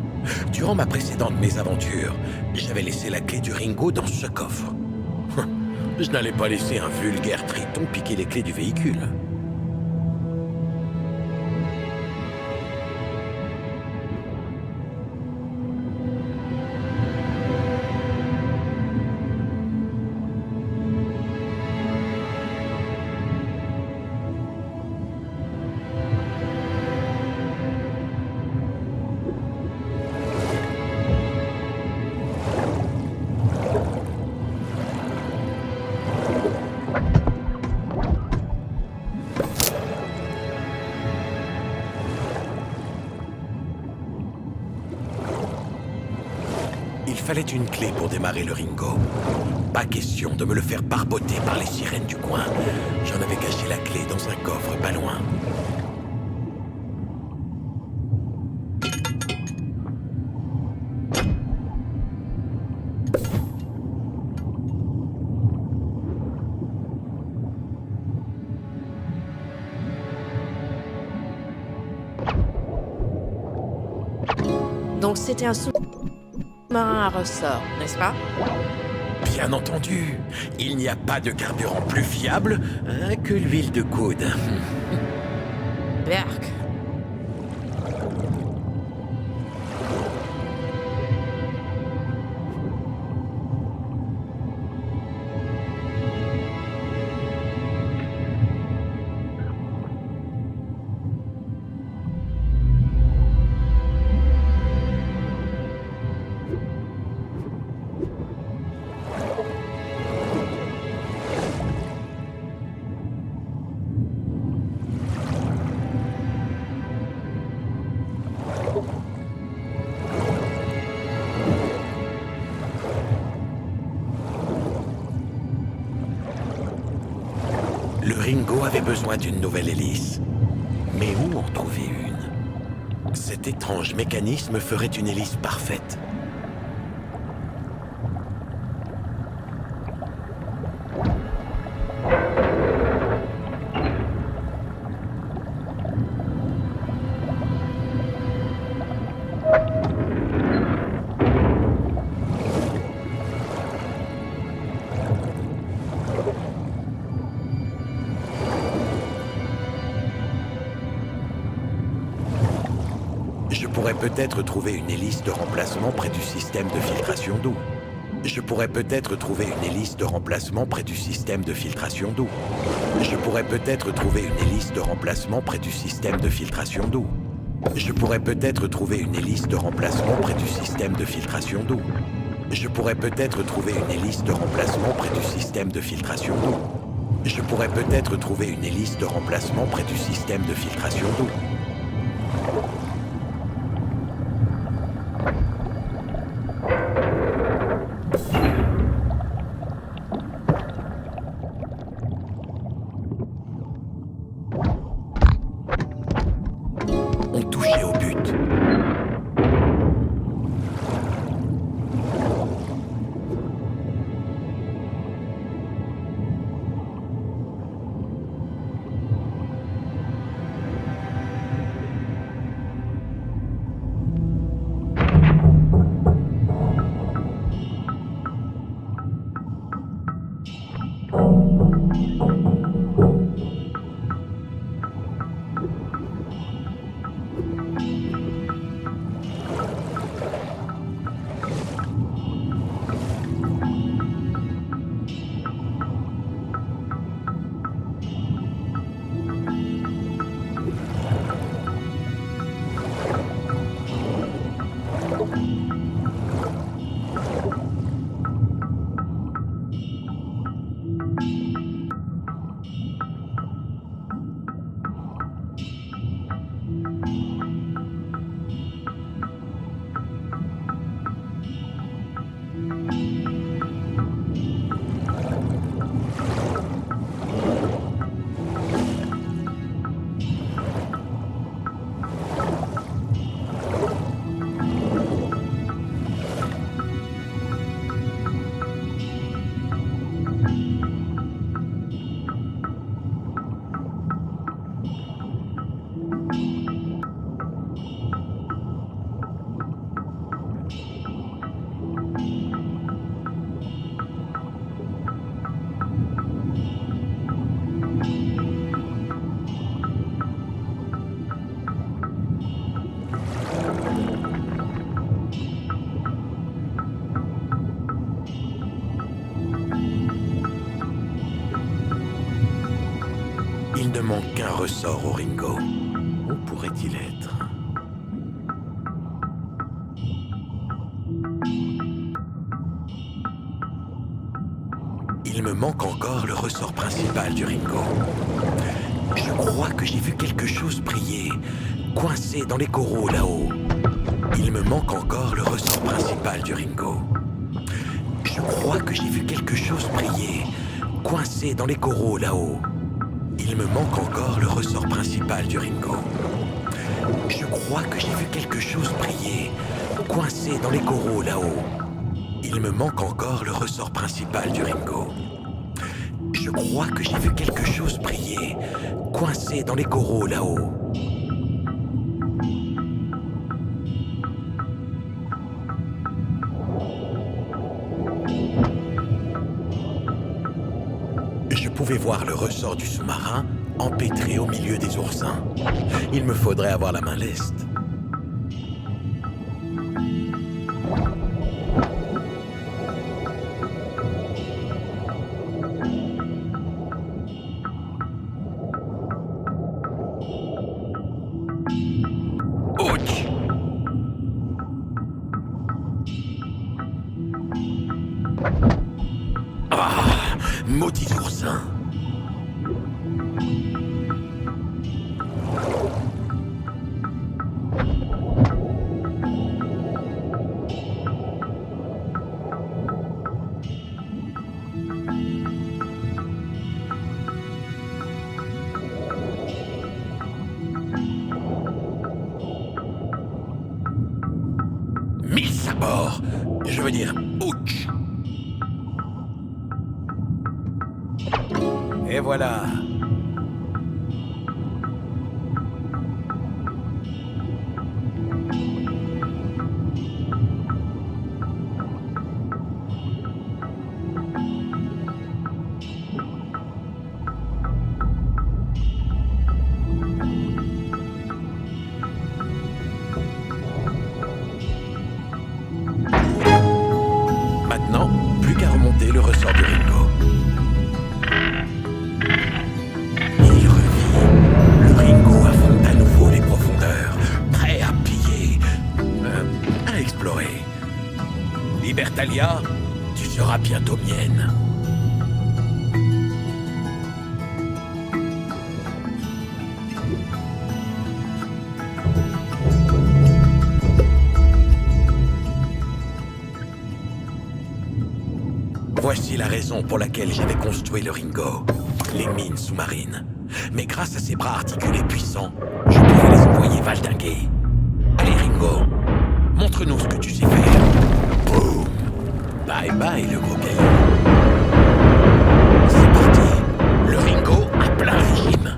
Durant ma précédente mésaventure, j'avais laissé la clé du Ringo dans ce coffre. Je n'allais pas laisser un vulgaire triton piquer les clés du véhicule. Il fallait une clé pour démarrer le Ringo. Pas question de me le faire barboter par les sirènes du coin. J'en avais caché la clé dans un coffre pas loin. Donc c'était un sous-marin à ressort, n'est-ce pas? Bien entendu, il n'y a pas de carburant plus fiable que l'huile de coude. Berk. Le Ringo avait besoin d'une nouvelle hélice. Mais où en trouver une? Cet étrange mécanisme ferait une hélice parfaite. Je pourrais peut-être trouver une hélice de remplacement près du système de filtration d'eau. Je pourrais peut-être trouver une hélice de remplacement près du système de filtration d'eau. Je pourrais peut-être trouver une hélice de remplacement près du système de filtration d'eau. Je pourrais peut-être trouver une hélice de remplacement près du système de filtration d'eau. Je pourrais peut-être trouver une hélice de remplacement près du système de filtration d'eau. Je pourrais peut-être trouver une hélice de remplacement près du système de filtration d'eau. On touchait au but. Il ne manque qu'un ressort au Ringo. Où pourrait-il être? Il me manque encore le ressort principal du Ringo. Je crois que j'ai vu quelque chose briller, coincé dans les coraux là-haut. Il me manque encore le ressort principal du Ringo. Je crois que j'ai vu quelque chose briller, coincé dans les coraux là-haut. Il me manque encore le ressort principal du Ringo. Je crois que j'ai vu quelque chose briller, coincé dans les coraux là-haut. Il me manque encore le ressort principal du Ringo. Je crois que j'ai vu quelque chose briller, coincé dans les coraux là-haut. pouvez voir le ressort du sous-marin empêtré au milieu des oursins. Il me faudrait avoir la main leste. Ouch! Ah, maudit oursin! Mille à bord! Je veux dire, ouch! Et voilà. Maintenant, plus qu'à remonter le ressort du Ringo. Il revit. Le Ringo affronte à nouveau les profondeurs, prêt à piller, à explorer. Libertalia, tu seras bientôt mienne. Voici la raison pour laquelle j'avais construit le Ringo, les mines sous-marines. Mais grâce à ses bras articulés puissants, je pouvais les envoyer valdinguer. Allez Ringo, montre-nous ce que tu sais faire. Boum! Bye bye le gros caillou. C'est parti, le Ringo à plein régime.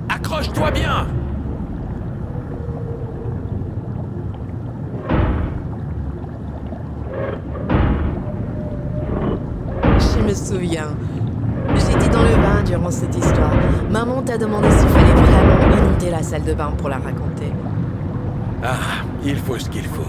Accroche-toi bien! Je me souviens. J'étais dans le bain durant cette histoire. Maman t'a demandé s'il fallait vraiment inonder la salle de bain pour la raconter. Ah, il faut ce qu'il faut.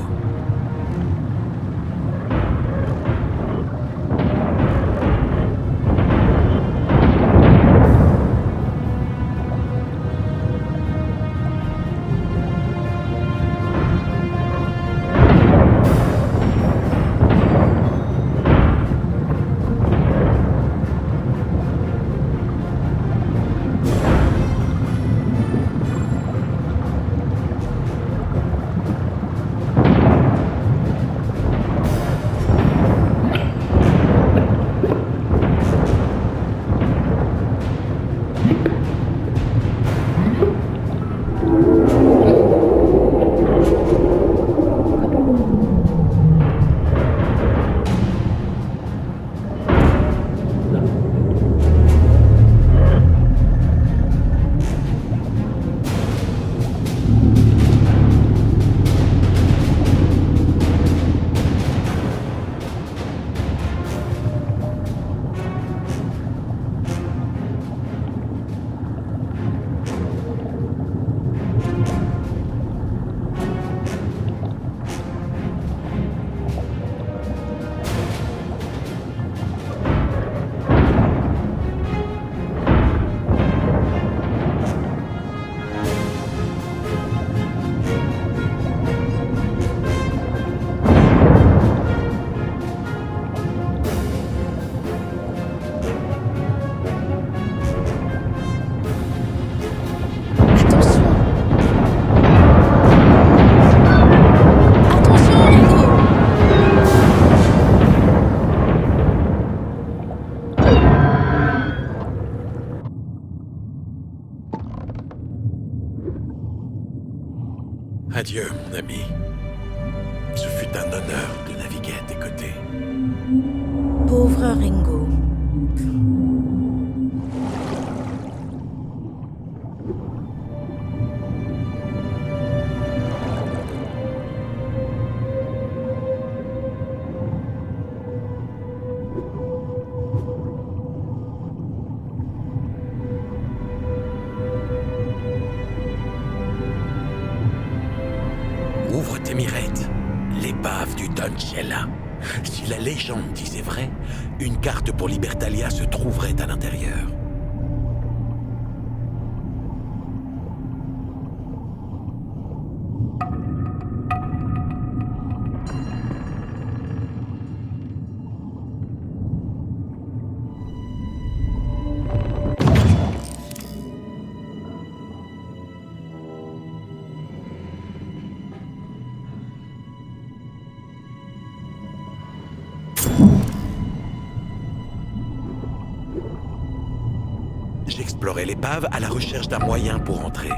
Adieu, mon ami. Ce fut un honneur de naviguer à tes côtés. Pauvre Ringo. Mirette, l'épave du Donchella. Si la légende disait vrai, une carte pour Libertalia se trouverait à l'intérieur. J'explorais l'épave à la recherche d'un moyen pour entrer.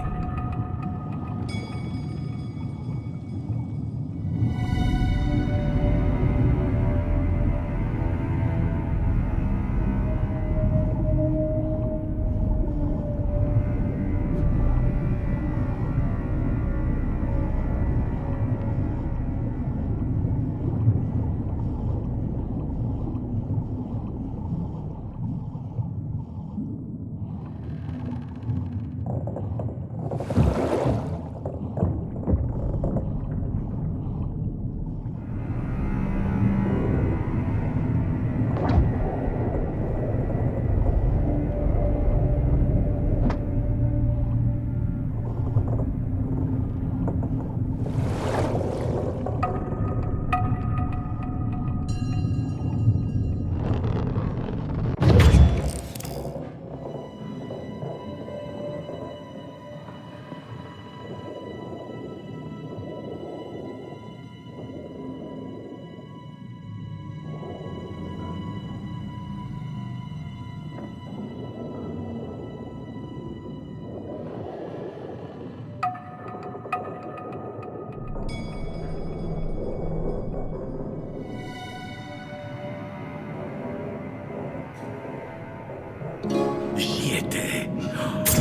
J'y étais.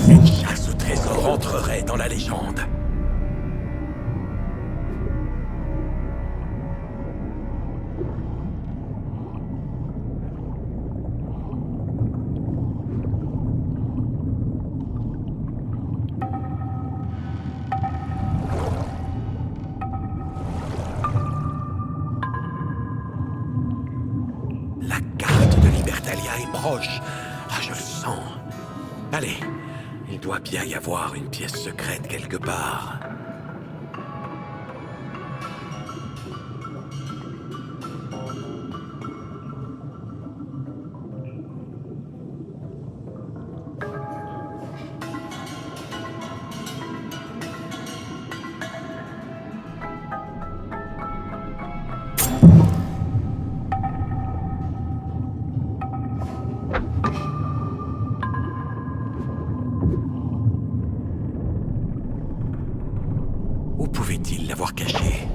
Une chasse au trésor entrerait dans la légende. La carte de Libertalia est proche. Ah, je le sens. Allez, il doit bien y avoir une pièce secrète quelque part. Où pouvait-il l'avoir caché?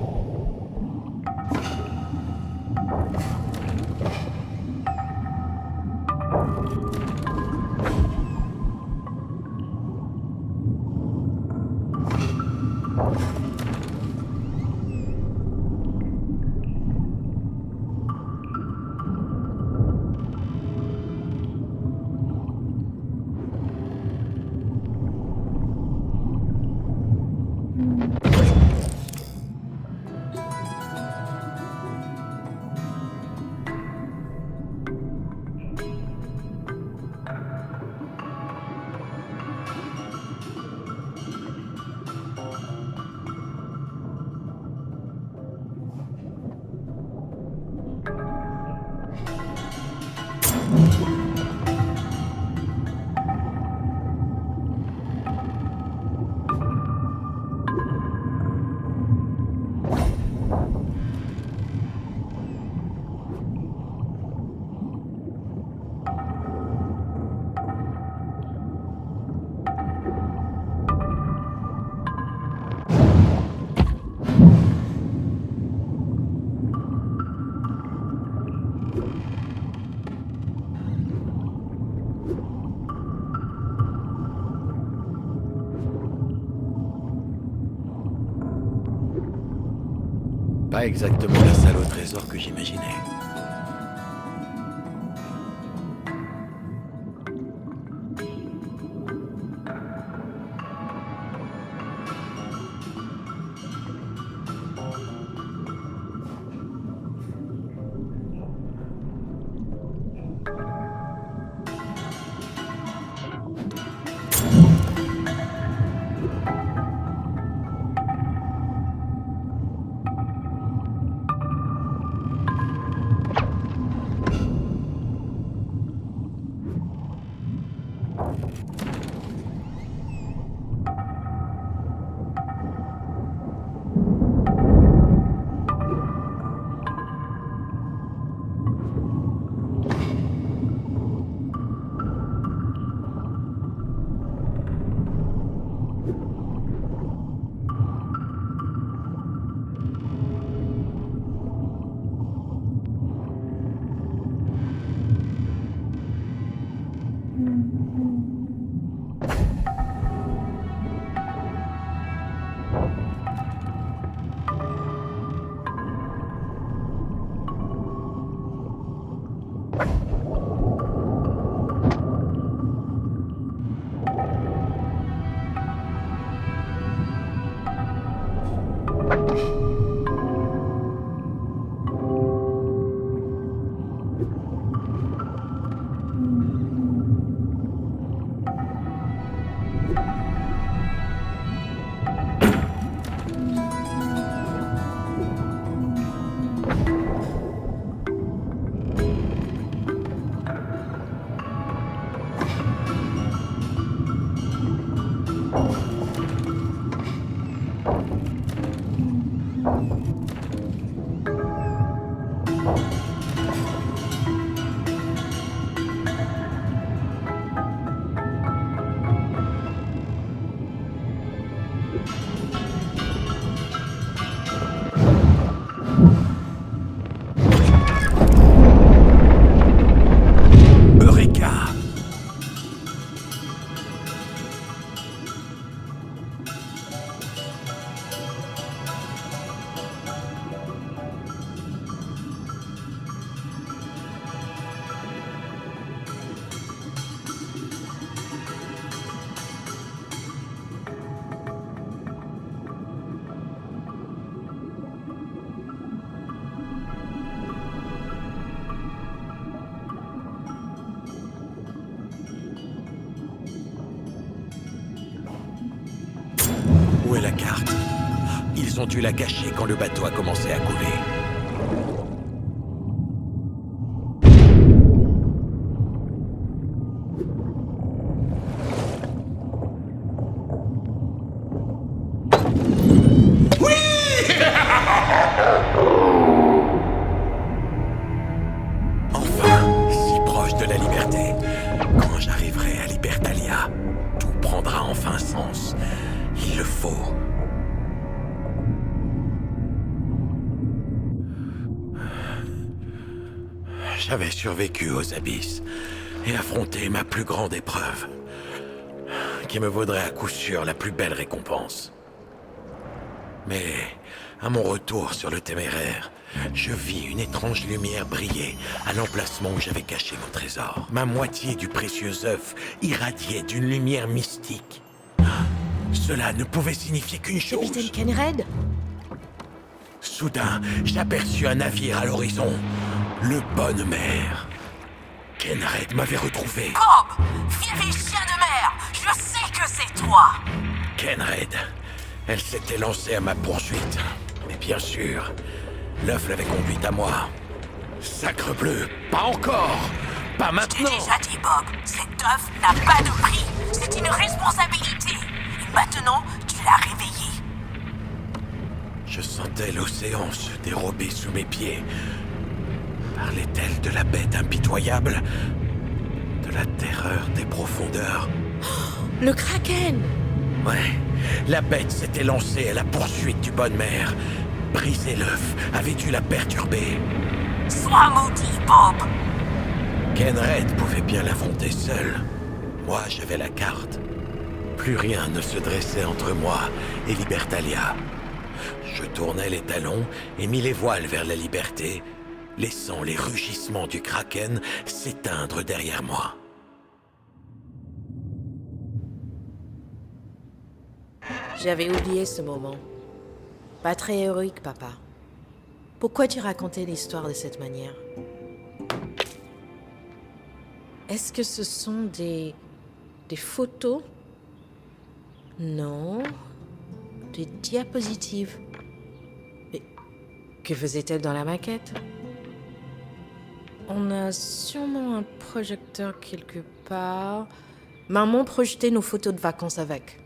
Pas exactement la salle au trésor que j'imaginais. Eureka! Où est la carte? Ils ont dû la cacher quand le bateau a commencé à couler. Enfin, si proche de la liberté. Quand j'arriverai à Libertalia, tout prendra enfin sens. Il le faut. J'avais survécu aux abysses et affronté ma plus grande épreuve, qui me vaudrait à coup sûr la plus belle récompense. Mais, à mon retour sur le Téméraire, je vis une étrange lumière briller à l'emplacement où j'avais caché mon trésor. Ma moitié du précieux œuf irradiait d'une lumière mystique. Cela ne pouvait signifier qu'une chose. Capitaine Kenred? Soudain, j'aperçus un navire à l'horizon. Le Bonne Mère. Kenred m'avait retrouvé. Bob! Vieux chien de mer! Je sais que c'est toi! Kenred. Elle s'était lancée à ma poursuite. Mais bien sûr, l'œuf l'avait conduite à moi. Sacre bleu, pas encore! Pas Je maintenant! t'ai déjà dit, Bob, cet œuf n'a pas de prix. C'est une responsabilité. Et maintenant, tu l'as réveillé. Je sentais l'océan se dérober sous mes pieds. Parlait-elle de la bête impitoyable? De la terreur des profondeurs? Le Kraken! Ouais, la bête s'était lancée à la poursuite du Bonne Mère. Briser l'œuf avait dû la perturber. Sois maudit, Bob! Kenred pouvait bien l'affronter seul. Moi, j'avais la carte. Plus rien ne se dressait entre moi et Libertalia. Je tournai les talons et mis les voiles vers la liberté, laissant les rugissements du Kraken s'éteindre derrière moi. J'avais oublié ce moment. Pas très héroïque, papa. Pourquoi tu racontais l'histoire de cette manière? Est-ce que ce sont des photos? Non. Des diapositives. Mais que faisait-elle dans la maquette? On a sûrement un projecteur quelque part. Maman projetait nos photos de vacances avec.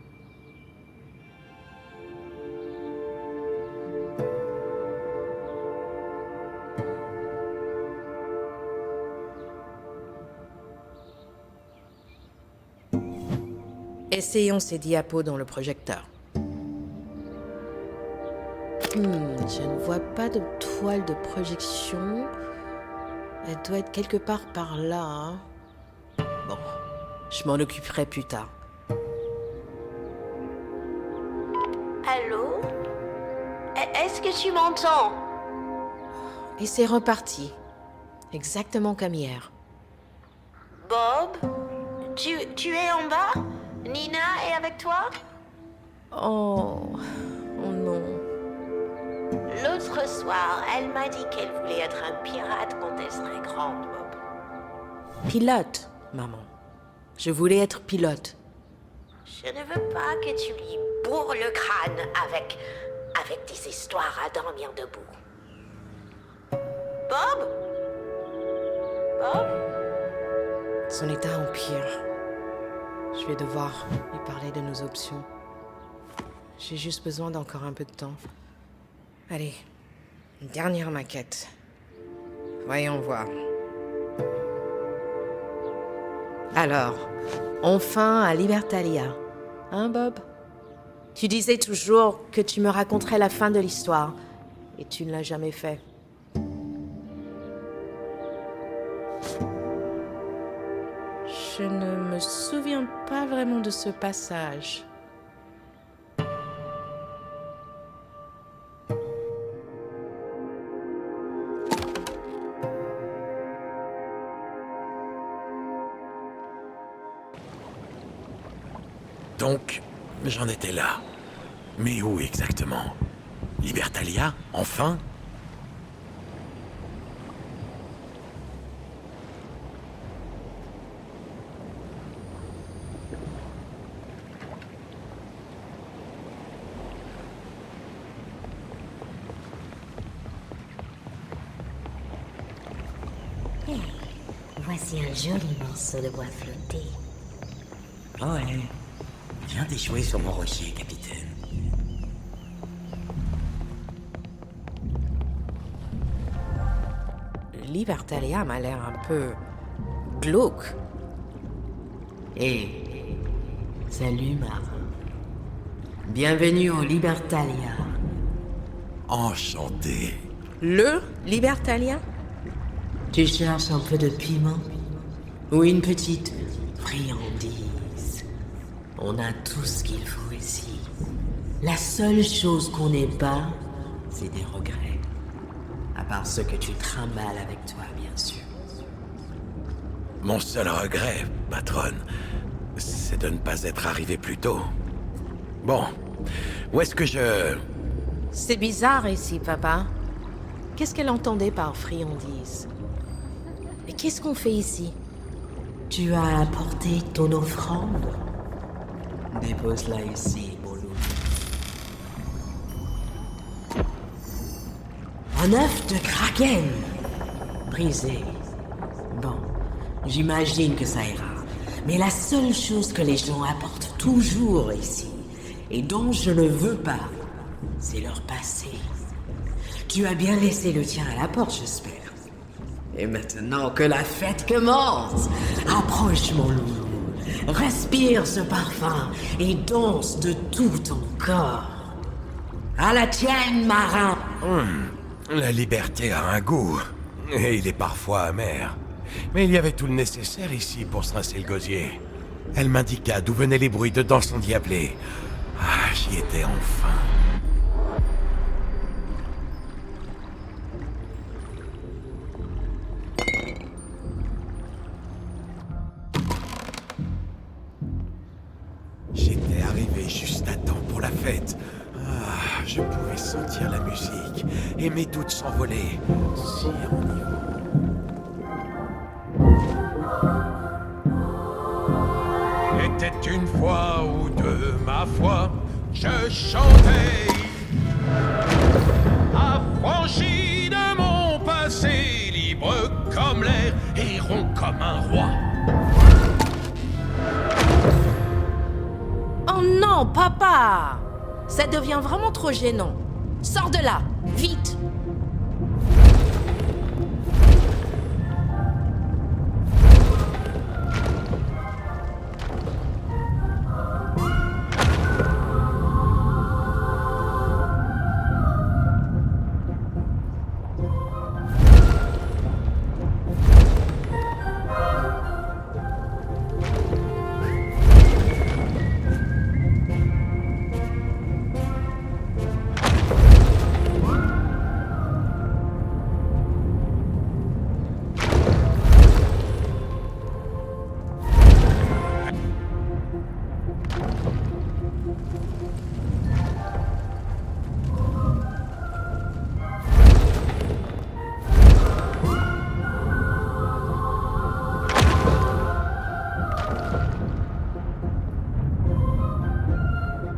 Essayons ces diapos dans le projecteur. Je ne vois pas de toile de projection. Elle doit être quelque part par là. Hein. Bon, je m'en occuperai plus tard. Allô? Est-ce que tu m'entends? Et c'est reparti. Exactement comme hier. Bob? Tu es en bas? Nina est avec toi? Oh non. L'autre soir, elle m'a dit qu'elle voulait être un pirate quand elle serait grande, Bob. Pilote, maman. Je voulais être pilote. Je ne veux pas que tu lui bourres le crâne avec des histoires à dormir debout. Bob? Bob? Son état empire. Je vais devoir lui parler de nos options. J'ai juste besoin d'encore un peu de temps. Allez, une dernière maquette. Voyons voir. Alors, enfin à Libertalia. Hein, Bob? Tu disais toujours que tu me raconterais la fin de l'histoire, et tu ne l'as jamais fait. Je ne me souviens pas vraiment de ce passage. Donc, j'en étais là. Mais où exactement? Libertalia, enfin? Hey, voici un joli morceau de bois flotté. Oh ouais. Viens d'échouer sur mon rocher, capitaine. Libertalia m'a l'air un peu glauque. Salut, marin. Bienvenue au Libertalia. Enchanté. Le Libertalia? Tu cherches un peu de piment? Ou une petite friandise? On a tout ce qu'il faut ici. La seule chose qu'on n'ait pas, c'est des regrets. À part ceux que tu trimbales avec toi, bien sûr. Mon seul regret, patronne, c'est de ne pas être arrivé plus tôt. Bon, où est-ce que je... C'est bizarre ici, papa. Qu'est-ce qu'elle entendait par friandise? Et qu'est-ce qu'on fait ici? Tu as apporté ton offrande? Dépose-la ici, mon loup. Un œuf de kraken! Brisé. Bon, j'imagine que ça ira. Mais la seule chose que les gens apportent toujours ici, et dont je ne veux pas, c'est leur passé. Tu as bien laissé le tien à la porte, j'espère. Et maintenant que la fête commence, approche mon loup. Respire ce parfum et danse de tout ton corps. À la tienne, marin! La liberté a un goût, et il est parfois amer. Mais il y avait tout le nécessaire ici pour se rincer le gosier. Elle m'indiqua d'où venaient les bruits de danse endiablée. Ah, j'y étais enfin. J'étais arrivé juste à temps pour la fête. Ah, je pouvais sentir la musique et mes doutes s'envolaient. Si on y va. Était une fois ou deux, ma foi, je chantais. Affranchi de mon passé, libre comme l'air et rond comme un roi. Oh non, papa! Ça devient vraiment trop gênant. Sors de là, vite!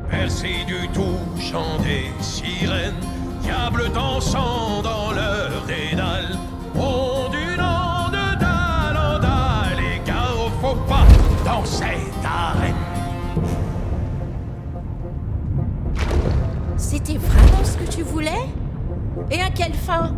Percé du touchant des sirènes, diables dansant dans leur dédale, ondulant de dalle en dalle, et gare au faux pas dans cette arène. C'était vraiment ce que tu voulais? Et à quelle fin?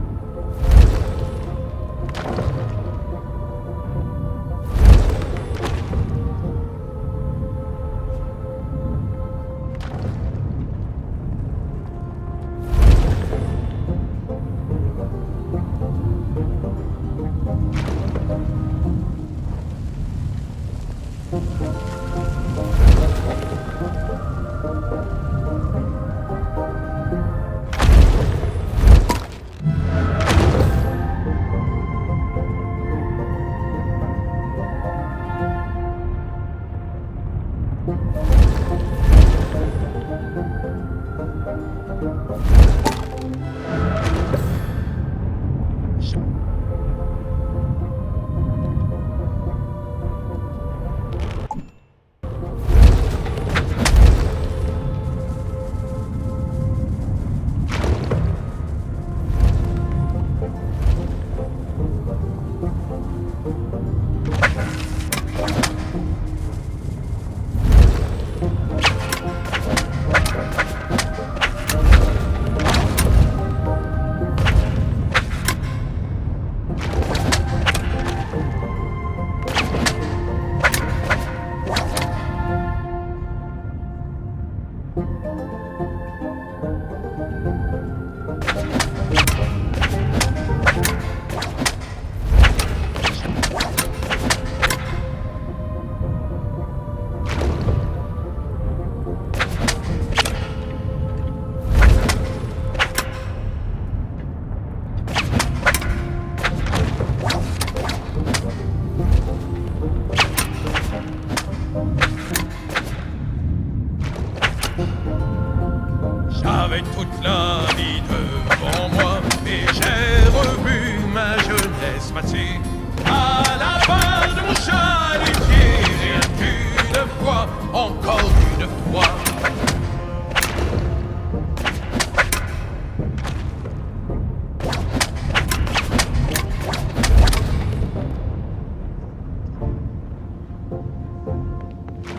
J'avais toute la vie devant moi et j'ai revu ma jeunesse passée. À la base de mon chalutier, rien qu'une fois, encore une fois.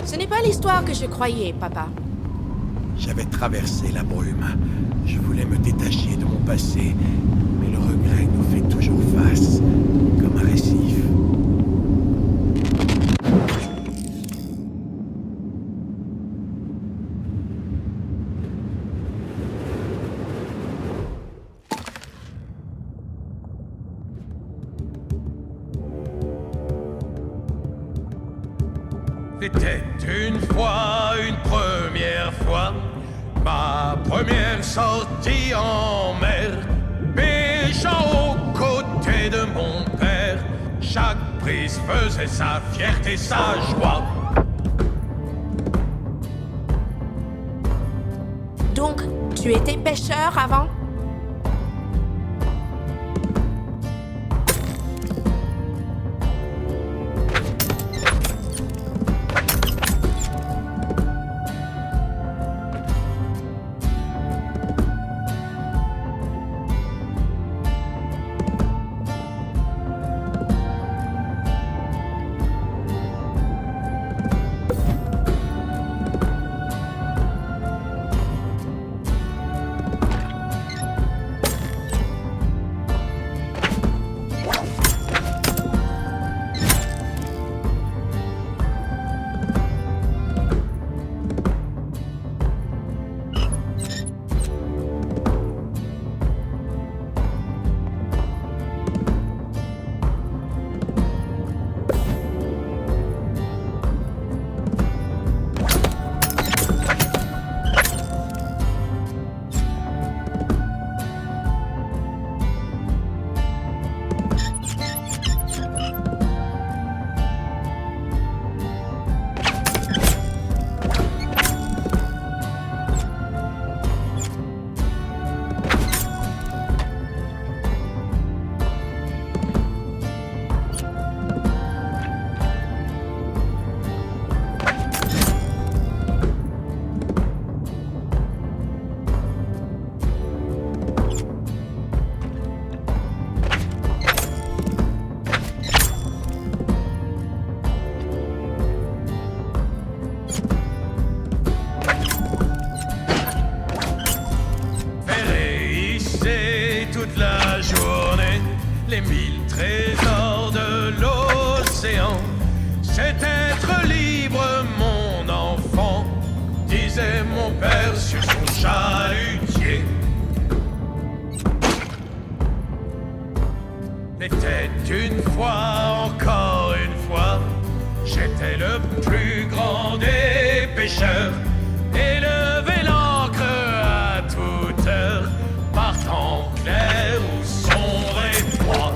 Ce n'est pas l'histoire que je croyais, papa. J'avais traversé la brume. Je voulais me détacher de mon passé, mais le regret nous fait toujours face, comme un récif. C'était une fois, une première fois, ma première sortie en mer, pêchant aux côtés de mon père. Chaque prise faisait sa fierté, sa joie. Donc, tu étais pêcheur avant? les 1000 trésors de l'océan. C'est être libre, mon enfant, disait mon père sur son chalutier. Était une fois, encore une fois, j'étais le plus grand des pêcheurs, et levais l'ancre à toute heure, partant clair ou sombre et froid.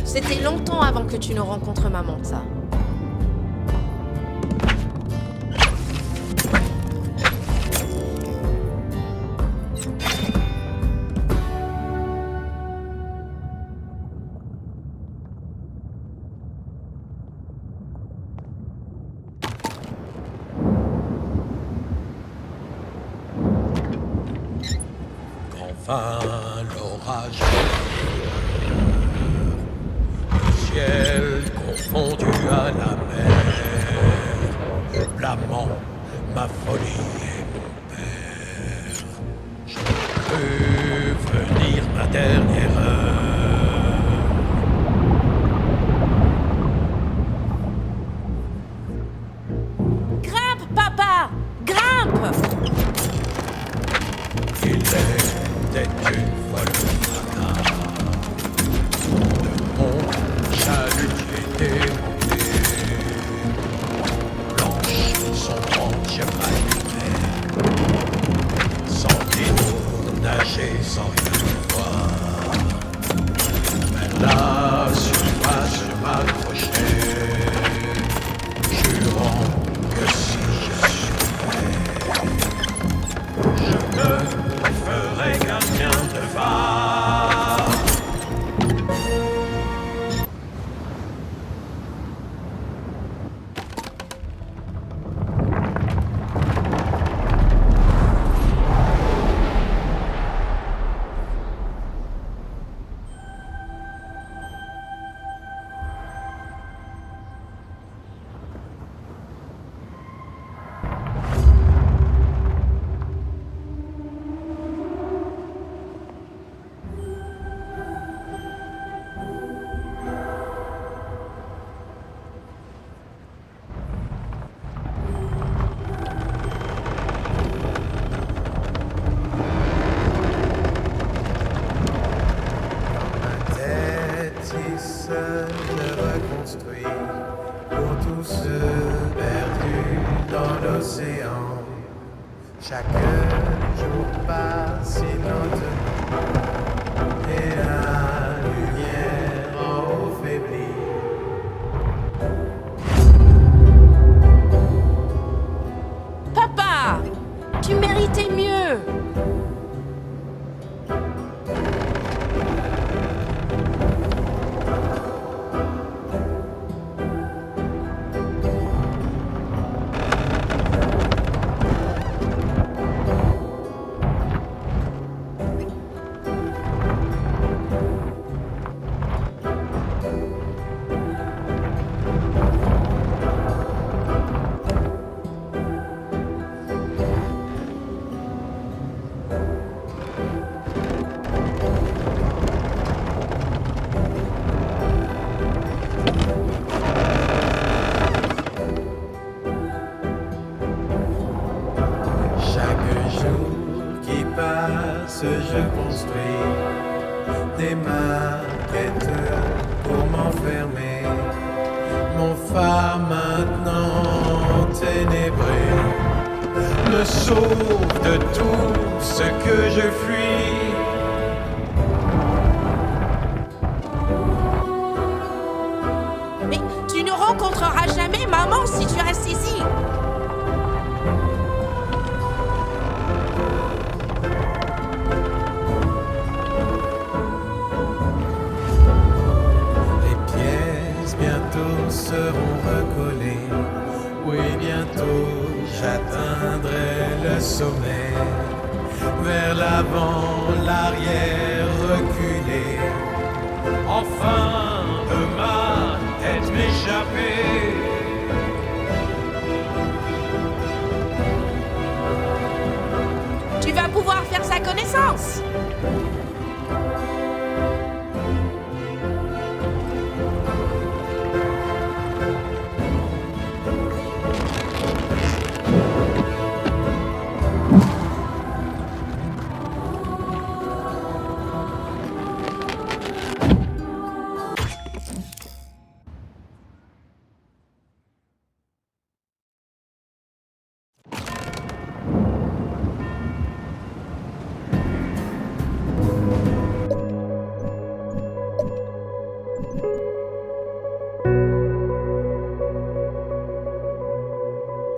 C'était longtemps avant que tu ne rencontres maman, ça. Enfin, l'orage. Le ciel confondu à la mer, blâmant ma folie et mon père. Je crus venir ma dernière heure. Grimpe, papa! Grimpe! Il était une fois le fracas de mon chalutier démonté. Blanche, sombrante, je m'allumais. Sans détour, nager sans rien voir. Vers la surface, je m'approchais, jurant que si je suivais, je me ferai qu'un bien de phare. Se reconstruit pour tous ceux perdus dans l'océan. Chaque jour passe lentement et la lumière en haut faiblit. Papa! Tu méritais mieux! Je construis des maquettes pour m'enfermer. Mon phare maintenant ténébré me sauve de tout ce que je fuis. Mais tu ne rencontreras jamais maman si tu restes ici. Seront recollés. Oui, bientôt j'atteindrai le sommet. Vers l'avant, l'arrière reculé. Enfin de ma tête m'échapper.